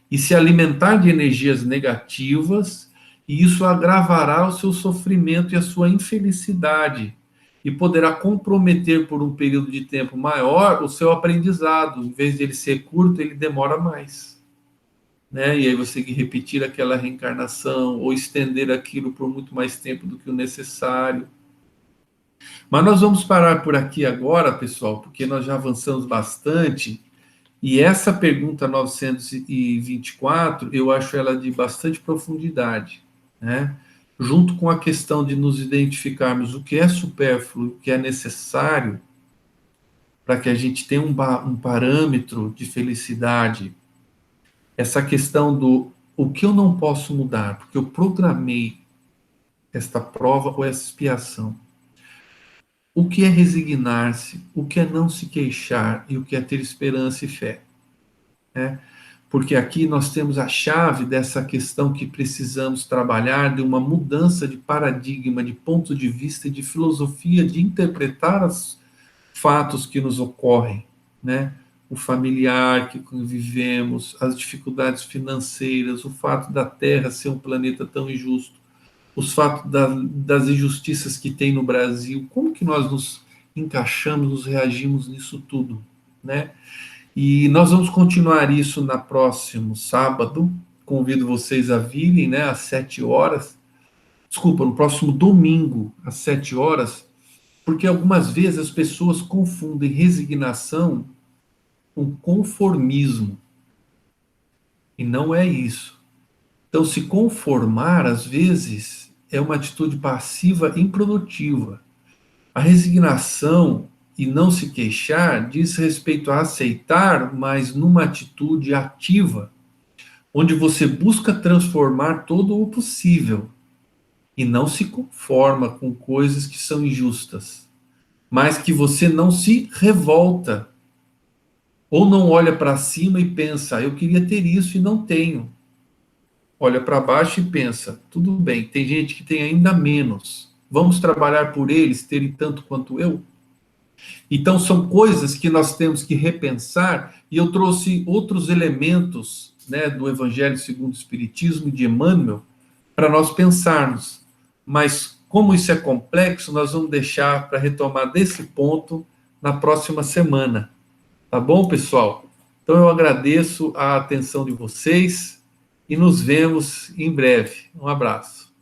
e se alimentar de energias negativas, e isso agravará o seu sofrimento e a sua infelicidade, e poderá comprometer por um período de tempo maior o seu aprendizado. Em vez de ele ser curto, ele demora mais, né? E aí você tem que repetir aquela reencarnação ou estender aquilo por muito mais tempo do que o necessário. Mas nós vamos parar por aqui agora, pessoal, porque nós já avançamos bastante. E essa pergunta 924, eu acho ela de bastante profundidade, né? Junto com a questão de nos identificarmos o que é supérfluo, o que é necessário, para que a gente tenha um parâmetro de felicidade. Essa questão do o que eu não posso mudar, porque eu programei esta prova ou essa expiação. o que é resignar-se, o que é não se queixar e o que é ter esperança e fé, né? Porque aqui nós temos a chave dessa questão que precisamos trabalhar, de uma mudança de paradigma, de ponto de vista e de filosofia, de interpretar os fatos que nos ocorrem, né? O familiar que convivemos, as dificuldades financeiras, o fato da Terra ser um planeta tão injusto, os fatos das injustiças que tem no Brasil, como que nós nos encaixamos, nos reagimos nisso tudo, né? E nós vamos continuar isso na próximo sábado. Convido vocês a virem, né, às 7 horas. Desculpa, no próximo domingo, às 7 horas, porque algumas vezes as pessoas confundem resignação com conformismo. E não é isso. Então, se conformar, às vezes, é uma atitude passiva improdutiva. A resignação e não se queixar diz respeito a aceitar, mas numa atitude ativa, onde você busca transformar todo o possível e não se conforma com coisas que são injustas, mas que você não se revolta ou não olha para cima e pensa, eu queria ter isso e não tenho. Olha para baixo e pensa, tudo bem, tem gente que tem ainda menos. Vamos trabalhar por eles terem tanto quanto eu? Então, são coisas que nós temos que repensar, e eu trouxe outros elementos, né, do Evangelho segundo o Espiritismo de Emmanuel para nós pensarmos. Mas, como isso é complexo, nós vamos deixar para retomar desse ponto na próxima semana. Tá bom, pessoal? Então, eu agradeço a atenção de vocês e nos vemos em breve. Um abraço.